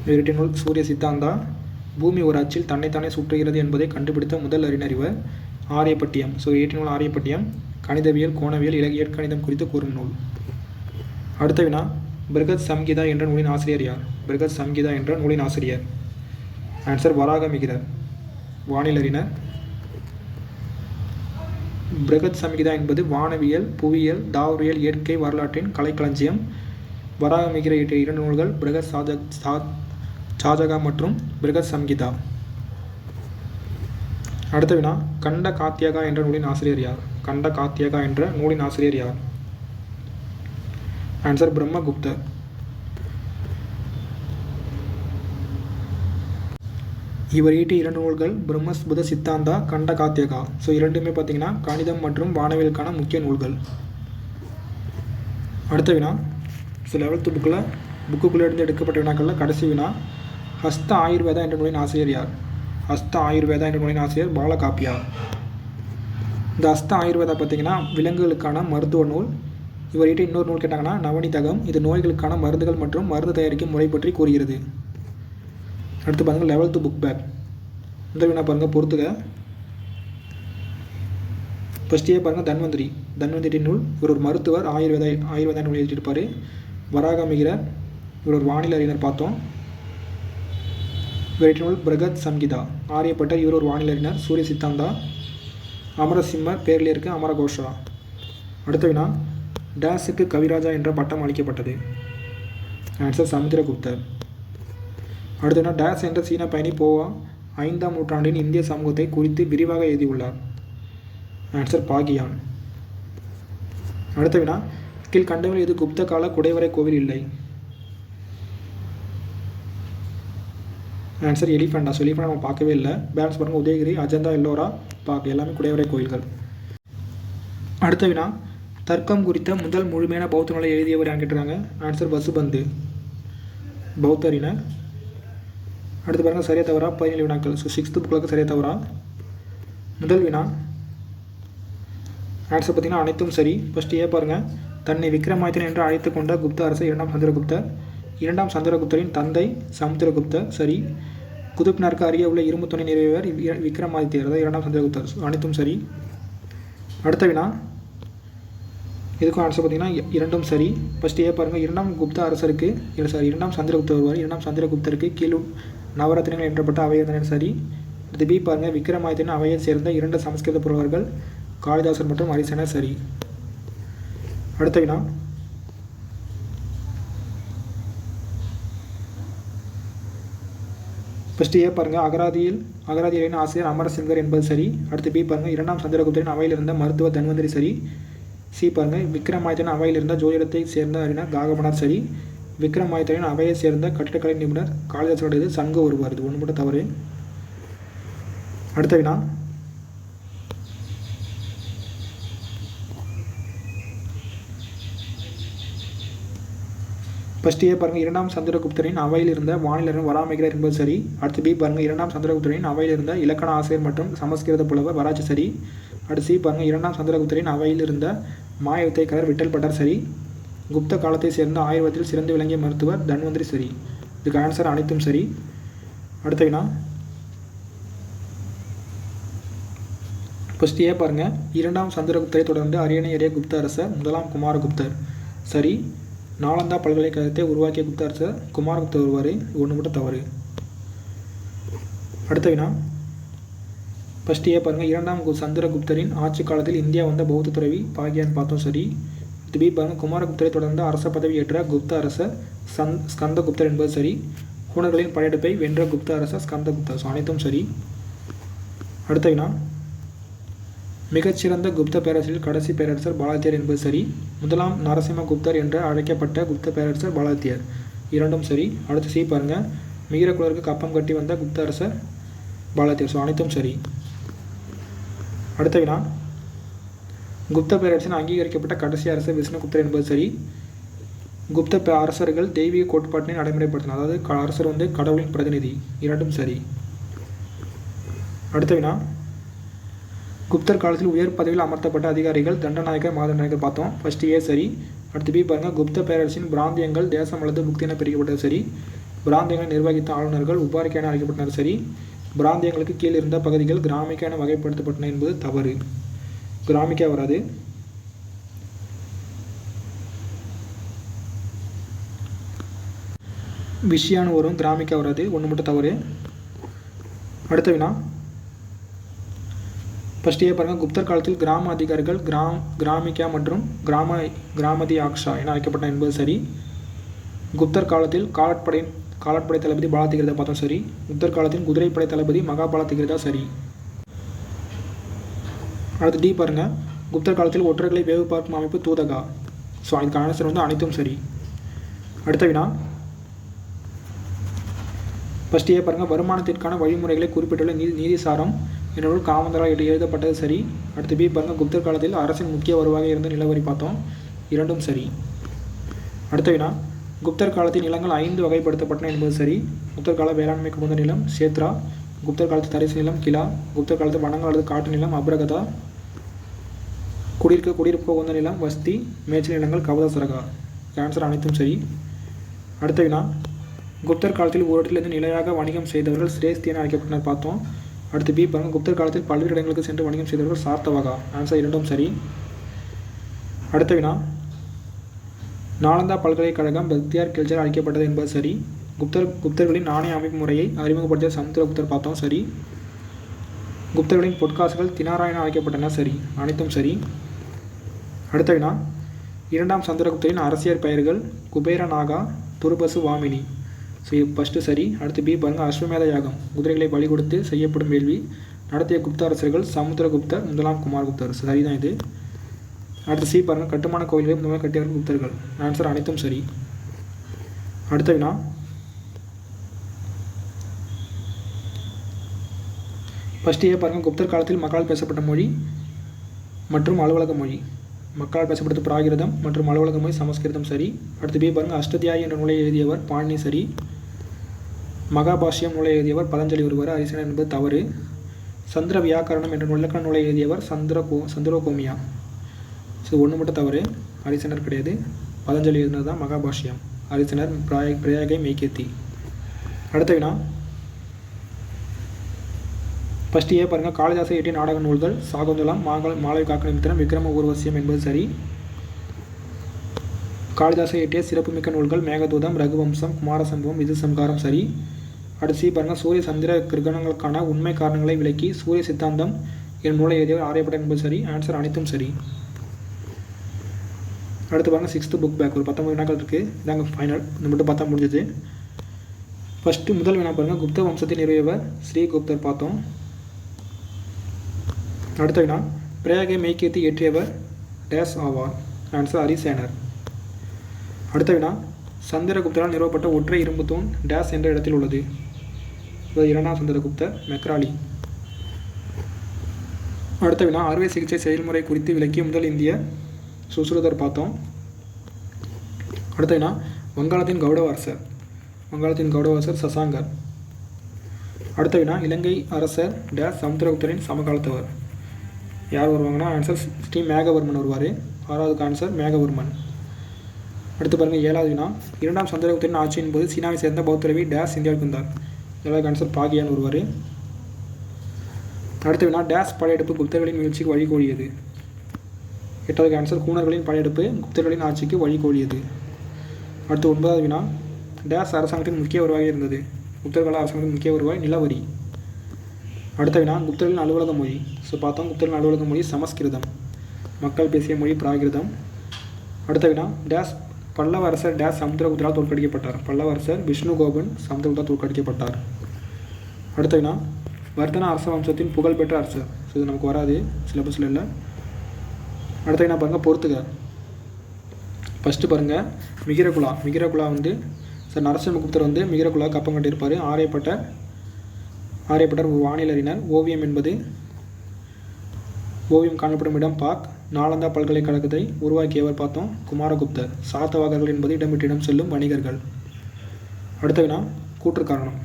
இவருடைய நூல் சூரிய சித்தாந்தா. பூமி ஒரு அச்சில் தன்னைத்தானே சுற்றுகிறது என்பதை கண்டுபிடித்த முதல் அறிஞர் இவர். ஆரியப்பட்டியம். ஸோ இயற்றிய நூல் ஆரியப்பட்டியம். கணிதவியல், கோணவியல், இயற்கணிதம் குறித்து கூறும் நூல். அடுத்த வினா, பிருகத் சம்ஹிதா என்ற நூலின் ஆசிரியர் யார்? பிருகத் சம்ஹிதா என்ற நூலின் ஆசிரியர். ஆன்சர் வராகமிகிரர், வானிலறிஞர். பிருகத் சம்ஹிதா என்பது வானவியல், புவியியல், தாவரவியல், இயற்கை வரலாற்றின் கலைக்களஞ்சியம். வராகமிகிரர் இயற்றிய 2 நூல்கள் பிருகத் சாஜகா மற்றும் பிருகத் சம்ஹிதா. அடுத்த வினா, கண்ட காத்தியகா என்ற நூலின் ஆசிரியர் யார்? கண்ட காத்தியகா என்ற நூலின் ஆசிரியர் யார்? ஆன்சர் பிரம்மகுப்தர். இவர் இயற்றிய 2 நூல்கள் பிரம்மஸ்புத சித்தாந்தா, கண்ட காத்தியகா. ஸோ இரண்டுமே பார்த்தீங்கன்னா கணிதம் மற்றும் வானவியலுக்கான முக்கிய நூல்கள். அடுத்த வினா, ஸோ 11th புக்குக்குள்ளே இருந்து எடுக்கப்பட்ட வினாக்களில் கடைசி வினா, ஹஸ்த ஆயுர்வேதா என்ற நூலின் ஆசிரியர் யார்? ஹஸ்த ஆயுர்வேதா என்ற நூலின் ஆசிரியர் பாலகாப்பியா. இந்த ஹஸ்த ஆயுர்வேதா பார்த்தீங்கன்னா விலங்குகளுக்கான மருத்துவ நூல். இவர் இயற்றிய இன்னொரு நூல் கேட்டாங்கன்னா நவனிதகம். இது நோய்களுக்கான மருந்துகள் மற்றும் மருந்து தயாரிக்கும் முறை பற்றி கூறுகிறது. அடுத்து பாருங்கள், 11th புக் பேக். இந்த வினா பாருங்கள், பொறுத்துக. ஃபஸ்ட்டே பாருங்கள், தன்வந்திரி நூல். இவர் ஒரு மருத்துவர். ஆயுர்வேதா நூல் எழுதியிருப்பார். வராகமிகிரர் இவர் ஒரு வானிலை அறிஞர் பார்த்தோம். இவர் நூல் பிருகத் சம்ஹிதா. ஆரியப்பட்டர் இவர் ஒரு வானிலை அறிஞர். சூரிய சித்தாந்தா. அமரசிம்மர் பேரில் இருக்க அமரகோஷா. அடுத்த வினா, டேஸுக்கு கவிராஜா என்ற பட்டம் அளிக்கப்பட்டது? ஆன்சர் சமுத்திரகுப்தர். அடுத்தனா, டேஸ் என்ற சீன பயணி போவா 5ஆம் நூற்றாண்டின் இந்திய சமூகத்தை குறித்து விரிவாக எழுதியுள்ளார்? ஆன்சர் பாகியான். அடுத்த வினா, கீழ் கண்டவில் இது குப்த கால குடைவரை கோவில் இல்லை? ஆன்சர் எலிஃபண்டா. ஸோ எலிஃபண்டா நம்ம பார்க்கவே இல்லை. பேலன்ஸ் பாருங்கள், உதயகிரி, அஜந்தா, எல்லோரா, எல்லாமே குடைவரை கோயில்கள். அடுத்த வினா, தர்க்கம் குறித்த முதல் முழுமையான பௌத்த நூலை எழுதியவர் யார் கேட்டுருக்காங்க? ஆன்சர் வசுபந்து, பௌத்த அறிஞர். அடுத்து பாருங்கள், சரியா தவறா 17 வினாக்கள். ஸோ 6th புக்கில் சரியா தவறா. முதல் வினா ஆன்சர் பார்த்தீங்கன்னா அனைத்தும் சரி. ஃபஸ்ட்டு ஏ பாருங்கள், தன்னை விக்ரமாதித்தன் என்று அழைத்து கொண்ட குப்த அரசர் 2ஆம் சந்திரகுப்தர். 2ஆம் சந்திரகுப்தரின் தந்தை சமுத்திரகுப்தர். சரி. குதுப்னாருக்கு அருகே உள்ள இரும்பு துணை நிறைவேவர் விக்ரமாதித்யர், அதாவது 2ஆம் சந்திரகுப்தர். அனைத்தும் சரி. அடுத்த வினா, இதுக்கும் ஆன்சர் பார்த்தீங்கன்னா 2ம் சரி. ஃபஸ்ட்டு ஏ பாருங்கள், 2ஆம் குப்த அரசருக்கு 2ஆம் சந்திரகுப்தர் வருவார். 2ஆம் சந்திரகுப்தருக்கு கீழும் நவரத்னங்கள் என்றப்பட்ட அவையர் சரி. அடுத்து பி பாருங்கள், விக்ரமாதித்தன் அவையை சேர்ந்த 2 சமஸ்கிருத புலவர்கள் காளிதாசர் மற்றும் அரிசனர் சரி. அடுத்த வினா, ஃபஸ்ட்டு ஏ பாருங்கள், அகராதியின் ஆசிரியர் அமரசிங்கர் என்பது சரி. அடுத்து பி பாருங்கள், 2ஆம் சந்திரகுப்தரின் அவையில் இருந்த மருத்துவர் தன்வந்திரி சரி. சி பாருங்கள், விக்ரமாதித்தன் அவையில் இருந்த ஜோதிடத்தை சேர்ந்த அறிஞர் காகமனார் சரி. விக்ரமாதித்தனின் அவையை சேர்ந்த கட்டிடக்கலை நிபுணர் காளிதாசருடையது சங்கு ஒருவர். இது ஒன்று மட்டும் தவறு. அடுத்த வினா, ஃபர்ஸ்ட் ஏ பாருங்கள், இரண்டாம் சந்திரகுப்தரின் அவையில் இருந்த வானிலர் வராமைகிறார் என்பது சரி. அடுத்து பி பாருங்கள், இரண்டாம் சந்திரகுப்தரின் அவையில் இருந்த இலக்கண ஆசிரியர் மற்றும் சமஸ்கிருத புலவர் வராச்சு சரி. அடுத்து சி பாருங்கள், இரண்டாம் சந்திரகுப்தரின் அவையில் இருந்த மாய வித்தைக்காரர் விட்டல் பட்டர் சரி. குப்த காலத்தை சேர்ந்த ஆயுர்வேதத்தில் சிறந்து விளங்கிய மருத்துவர் தன்வந்திரி சரி. இதுக்கு ஆன்சர் அனைத்தும் சரி. அடுத்த வினா, ஃபர்ஸ்ட் ஏ பாருங்கள், இரண்டாம் சந்திரகுப்தரை தொடர்ந்து அரியணை ஏறிய குப்த அரசர் முதலாம் குமாரகுப்தர் சரி. நாலந்தா பல்கலைக்கழகத்தை உருவாக்கிய குப்த அரசர் குமாரகுப்தர் வருவார். ஒன்று மட்டும் தவறு. அடுத்த வினா, ஃபர்ஸ்ட் ஏ பாருங்கள், இரண்டாம் சந்திரகுப்தரின் ஆட்சி காலத்தில் இந்தியா வந்த பௌத்த துறவி பாகியான் பார்த்தோம் சரி. பி பாருங்கள், குமாரகுப்தரை தொடர்ந்து அரச பதவி ஏற்ற குப்த அரசர் ஸ்கந்தகுப்தர் என்பது சரி. ஹூணர்களின் படையெடுப்பை வென்ற குப்த அரசர் ஸ்கந்தகுப்தர். அனைத்தும் சரி. அடுத்த வினா, மிகச்சிறந்த குப்த பேரரசில் கடைசி பேரரசர் பாலாத்தியர் என்பது சரி. முதலாம் நரசிம்ம குப்தர் என்று அழைக்கப்பட்ட குப்த பேரரசர் பாலாத்தியர். இரண்டும் சரி. அடுத்து சி பாருங்கள், மிகிரகுலருக்கு கப்பம் கட்டி வந்த குப்த அரசர் பாலாத்தியர். அனைத்தும் சரி. அடுத்த வினா, குப்த பேரரசின் அங்கீகரிக்கப்பட்ட கடைசி அரசர் விஷ்ணுகுப்தர் என்பது சரி. குப்த அரசர்கள் தெய்வீக கோட்பாட்டினை நடைமுறைப்படுத்தினார். அதாவது அரசர் கடவுளின் பிரதிநிதி. இரண்டும் சரி. அடுத்த வினா, குப்தர் காலத்தில் உயர் பதவியில் அமர்த்தப்பட்ட அதிகாரிகள் தண்டநாயகர் மாதநாயகர் பார்த்தோம். ஃபர்ஸ்ட் ஏ சரி. அடுத்து பி பாருங்கள், குப்த பேரரசின் பிராந்தியங்கள் தேசம் அல்லது புக்தி என பிரிக்கப்பட்டது சரி. பிராந்தியங்களை நிர்வகித்த ஆளுநர்கள் உபாரிக்க என அழைக்கப்பட்டனர் சரி. பிராந்தியங்களுக்கு கீழ் இருந்த பகுதிகள் கிராமிக்க என வகைப்படுத்தப்பட்டன என்பது தவறு. கிராமிக்கா வராது. விஷயானு வரும், கிராமிக்கா வராது. ஒன்று மட்டும் தவறு. அடுத்த வினா, ஃபர்ஸ்ட் ஏ பாருங்கள், குப்தர் காலத்தில் கிராம அதிகாரிகள் கிராமிக்கா மற்றும் கிராமதி ஆக்ஷா என அழைக்கப்பட்ட என்பது சரி. குப்தர் காலத்தில் காலாட்படை தளபதி பாலதிகிருதா பார்த்தோம் சரி. குப்தர் காலத்தில் குதிரைப்படை தளபதி மகாபாலதிகிருதா சரி. அடுத்து டி பாருங்கள், குப்தர் காலத்தில் ஒற்றர்களை வேவு பார்க்கும் அமைப்பு தூதகா. இதுக்கு ஆன்சர் அனைத்தும் சரி. அடுத்த வினா, ஃபர்ஸ்ட் ஏ பாருங்கள், வருமானத்திற்கான வழிமுறைகளை குறிப்பிட்டுள்ள நீதிசாரம் என்ற நூல் காமந்தரால் எழுதப்பட்டது சரி. அடுத்து பி பாருங்கள், குப்தர் காலத்தில் அரசின் முக்கிய வருவாக இருந்த நிலவரி பார்த்தோம். இரண்டும் சரி. அடுத்த வினா, குப்தர் காலத்தில் நிலங்கள் 5 வகைப்படுத்தப்பட்டன என்பது சரி. குப்தர் கால வேளாண்மைக்கு உகந்த நிலம் சேத்ரா. குப்தர் காலத்து தரிசு நிலம் கிலா. குப்தர் காலத்து வனங்கள் அல்லது காட்டு நிலம் அப்ரகதா. குடியிருப்பு உகந்த நிலம் வஸ்தி. மேய்ச்சல் நிலங்கள் கவதசரகா. ஆன்சர் அனைத்தும் சரி. அடுத்த வினா, குப்தர் காலத்தில் ஒரு இடத்திலிருந்து நிலையாக வணிகம் செய்தவர்கள் சிரேஸ்தி என அழைக்கப்பட்டனர் பார்த்தோம். அடுத்து பி பாருங்கள், குப்தர் காலத்தில் பல்வேறு இடங்களுக்கு சென்று வணிகம் செய்தவர்கள் சார்த்தவகா. ஆன்சர் இரண்டும் சரி. அடுத்த வினா, நாலந்தா பல்கலைக்கழகம் பக்தியார் கில்ஜர் அழைக்கப்பட்டது என்பது சரி. குப்தர்களின் நாணய அமைப்பு முறையை அறிமுகப்படுத்திய சமுத்திரகுப்தர் பார்த்தோம் சரி. குப்தர்களின் பொற்காசுகள் தினாராயண அழைக்கப்பட்டன சரி. அனைத்தும் சரி. அடுத்த வினா, இரண்டாம் சந்திரகுப்தரின் அரசியர் பெயர்கள் குபேர நாகா துருபசு வாமினி. ஃபஸ்ட்டு சரி. அடுத்து பி பாருங்கள், அஸ்வமேத யாகம் குதிரைகளை பலி கொடுத்து செய்யப்படும் வேள்வி நடத்திய குப்த அரசர்கள் சமுத்திரகுப்தர் முதலாம் குமாரகுப்தர். சரிதான் இது. அடுத்து சி பாருங்கள், கட்டுமான கோயில்களை முதலில் கட்டியவர்கள் குப்தர்கள். ஆன்சர் அனைத்தும் சரி. அடுத்த வினா, ஃபர்ஸ்ட் ஏ பாருங்கள், குப்தர் காலத்தில் மக்களால் பேசப்பட்ட மொழி மற்றும் அலுவலக மொழி. மக்களால் பேசப்பட்டது பிராகிருதம் மற்றும் அலுவலக மொழி சமஸ்கிருதம் சரி. அடுத்து பி பாருங்கள், அஷ்டத்தியாயி என்ற நூலை எழுதியவர் பாணினி சரி. மகாபாஷ்யம் நூலை எழுதியவர் பதஞ்சலி ஒருவர். அரிசனர் என்பது தவறு. சந்திர வியாக்கரணம் என்ற இலக்கண நூலை எழுதியவர் சந்திரோகோமியா. ஒன்று மட்டும் தவறு. அரிசனர் கிடையாது. பதஞ்சலி எழுதினது தான் மகாபாஷ்யம். அரிசனர் பிரயாகை மெய்கேத்தி. அடுத்த வினா, ஃபர்ஸ்ட் ஏ பாருங்கள், காளிதாசை இயற்றிய நாடக நூல்கள் சாகுந்தலம் மாலை காக்கனிமித்திரம் விக்ரம ஊர்வசியம் என்பது சரி. காளிதாசை இயற்றிய சிறப்புமிக்க நூல்கள் மேகதூதம் ரகுவம்சம் குமாரசம்பவம் விதுசம்காரம் சரி. அடுத்து சி பாருங்கள், சூரிய சந்திர கிரகணங்களுக்கான உண்மை காரணங்களை விளக்கி சூரிய சித்தாந்தம் என் நூலை எழுதியவர் ஆரியப்பட்ட என்பது சரி. ஆன்சர் அனைத்தும் சரி. அடுத்து பாருங்கள், 6th புக் பேக் ஒரு 19 வினாக்கள் இருக்குது. இதாங்க ஃபைனல். இந்த மட்டும் பார்த்தா முடிஞ்சது. ஃபஸ்ட்டு முதல் வினா பாருங்கள், குப்த வம்சத்தை நிறுவியவர் ஸ்ரீகுப்தர் பார்த்தோம். அடுத்த வினா, பிரயாகை மெய்கேத்தி இயற்றியவர் டேஸ் ஆவார். ஆன்சர் அரிசேனர். அடுத்த வினா, சந்திரகுப்தரால் நிறுவப்பட்ட ஒற்றை இரும்பு தூண் டேஸ் என்ற இடத்தில் உள்ளது. இரண்டாம் சந்திரகுப்தர் மெக்ராலி. அடுத்த வினா, அறுவை சிகிச்சை செயல்முறை குறித்து விளக்கிய முதல் இந்திய சுஸ்ருதர் பார்த்தோம். அடுத்த வினா, வங்காளத்தின் கௌடவ அரசர். வங்காளத்தின் கௌடவ அரசர் சசாங்கர். அடுத்த வினா, இலங்கை அரசர் டேஸ் சமுத்திரகுப்தரின் சமகாலத்தவர். யார் வருவாங்கன்னா ஆன்சர் ஸ்ரீ மேகவர்மன் வருவார். 6வது ஆன்சர் மேகவர்மன். அடுத்து பாருங்கள் 7வது வினா, 2ஆம் சந்திரகுப்தரின் ஆட்சியின் போது சீனாவை சேர்ந்த பௌத்தரவி டேஸ் இந்தியாவுக்கு வந்தார். 7வது ஆன்சர் பாகியான் வருவார். அடுத்த வினா, டேஸ் படையெடுப்பு குப்தர்களின் வீழ்ச்சிக்கு வழிகோலியது. 8வது ஆன்சர் கூனர்களின் படையெடுப்பு குப்தர்களின் ஆட்சிக்கு வழிகோலியது. அடுத்து 9வது வினா, டேஸ் அரசாங்கத்தின் முக்கிய வருவாய் இருந்தது. குப்தர்கள் அரசாங்கத்தின் முக்கிய வருவாய் நிலவரி. அடுத்த வினா, குப்தர்களின் அலுவலக மொழி. பார்த்தோம், குப்தர்களின் அலுவலக மொழி சமஸ்கிருதம். மக்கள் பேசிய மொழி பிராகிருதம். அடுத்த வினா, டேஸ் பல்லவ அரசர் டேஸ் சமுத்திரகுப்தரால் தோற்கடிக்கப்பட்டார். பல்லவ அரசர் விஷ்ணுகோபன் சமுத்திரகுப்தரால் தோற்கடிக்கப்பட்டார். அடுத்த வினா, வர்தன அரச வம்சத்தின் புகழ்பெற்ற அரசர். இது நமக்கு வராது, சிலபஸில் இல்லை. அடுத்த வினா பாருங்கள், போர்த்துகல். ஃபஸ்ட்டு பாருங்கள் மிகிரகுலா. மிகிரகுலா வந்து நரசிம்மகுப்தர் வந்து மிகிரகுலா கப்பம் கட்டியிருப்பார். ஆரியப்பட்டர் ஒரு வானியல் அறிஞர். ஓவியம் என்பது ஓவியம் காணப்படும் இடம் பாக். நாலந்தா பல்கலைக்கழகத்தை உருவாக்கியவர் பார்த்தோம் குமாரகுப்தர். சாத்தவாகர்கள் என்பது இடம் விட்டு இடம் செல்லும் வணிகர்கள். அடுத்த வினா, கூற்று காரணம்.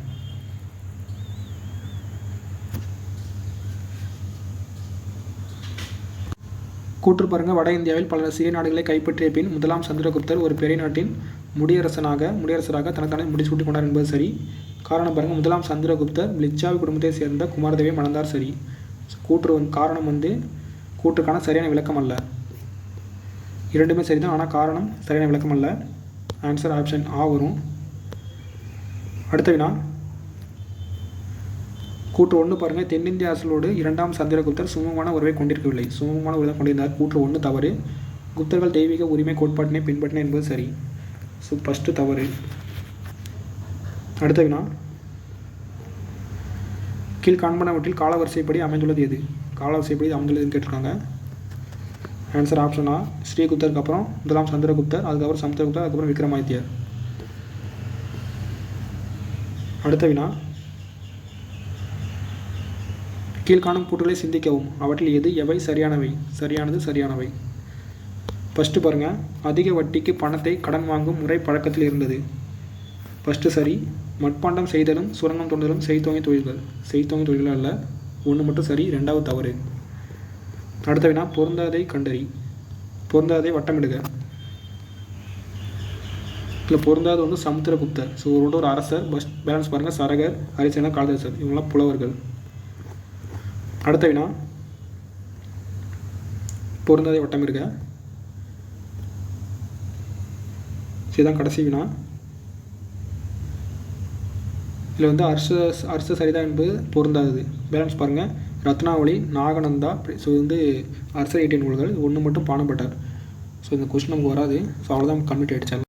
கூற்று பாருங்கள், வட இந்தியாவில் பல சிறிய நாடுகளை கைப்பற்றிய பின் 1ஆம் சந்திரகுப்தர் ஒரு பெரிய நாட்டின் முடியரசராக தனத்தானே முடிசூட்டி கொண்டார் என்பது சரி. காரணம் பாருங்கள், 1ஆம் சந்திரகுப்தர் லிச்சாவி குடும்பத்தை சேர்ந்த குமாரதேவியை மணந்தார் சரி. காரணம் வந்து கூற்றுக்கான சரியான விளக்கம் அல்ல. இரண்டுமே சரிதான், ஆனால் காரணம் சரியான விளக்கம் அல்ல. ஆன்சர் ஆப்ஷன் ஆ வரும். அடுத்த வினா, கூற்று 1 பாருங்கள், தென்னிந்திய அரசோடு 2ஆம் சந்திரகுப்தர் சுமூகமான உறவை கொண்டிருக்கவில்லை. சுமூகமான உறவை கொண்டிருந்தார். கூற்று 1 தவறு. குப்தர்கள் தெய்வீக உரிமை கோட்பாட்டினை பின்பற்றினர் என்பது சரி. ஃபஸ்ட்டு தவறு. அடுத்த வினா, கீழ்காண்பனவற்றில் காலவரிசைப்படி அமைந்துள்ளது எது? காலவரிசைப்படி அமைந்துள்ளதுன்னு கேட்டிருக்காங்க. ஆன்சர் ஆப்ஷன் ஆ. ஸ்ரீகுப்தருக்கு அப்புறம் 1ஆம் சந்திரகுப்தர், அதுக்கப்புறம் சமுத்திரகுப்தர், அதுக்கப்புறம் விக்ரமாதித்யர். அடுத்த வினா, கீழ்காணும் கூற்றுகளை சிந்திக்கவும். அவற்றில் எவை சரியானவை? சரியானவை. ஃபஸ்ட்டு பாருங்கள், அதிக வட்டிக்கு பணத்தை கடன் வாங்கும் முறை பழக்கத்தில் இருந்தது. ஃபஸ்ட்டு சரி. மட்பாண்டம் செய்தலும் சுரங்கம் தோண்டுதலும் செய்தோங்கி தொழில்கள் அல்ல. 1 மட்டும் சரி, 2வது தவறு. அடுத்த வினா, பொருந்தாதை கண்டறி. பொருந்தாதை வட்டமிடுக. இல்லை, பொருந்தாது வந்து சமுத்திரகுப்தர். ஒரு அரசர். பேலன்ஸ் பாருங்கள், சரகர், ஹரிசேனர், காளிதாசர். இவங்களாம் புலவர்கள். அடுத்த வினா, பொருந்தாதை வட்டமிடுக. இதுதான் கடைசி வினா. இதில் வந்து அரச சரிதா என்பது பொருந்தாதது. பேலன்ஸ் பாருங்கள், ரத்னாவளி, நாகநந்தா. இது வந்து அரசர் 18 நூல்கள். 1 மட்டும் பாணப்பட்டார். இந்த கொஸ்டின் நமக்கு வராது. அவ்வளோதான், கம்ப்ளீட் ஆகிடுச்சு.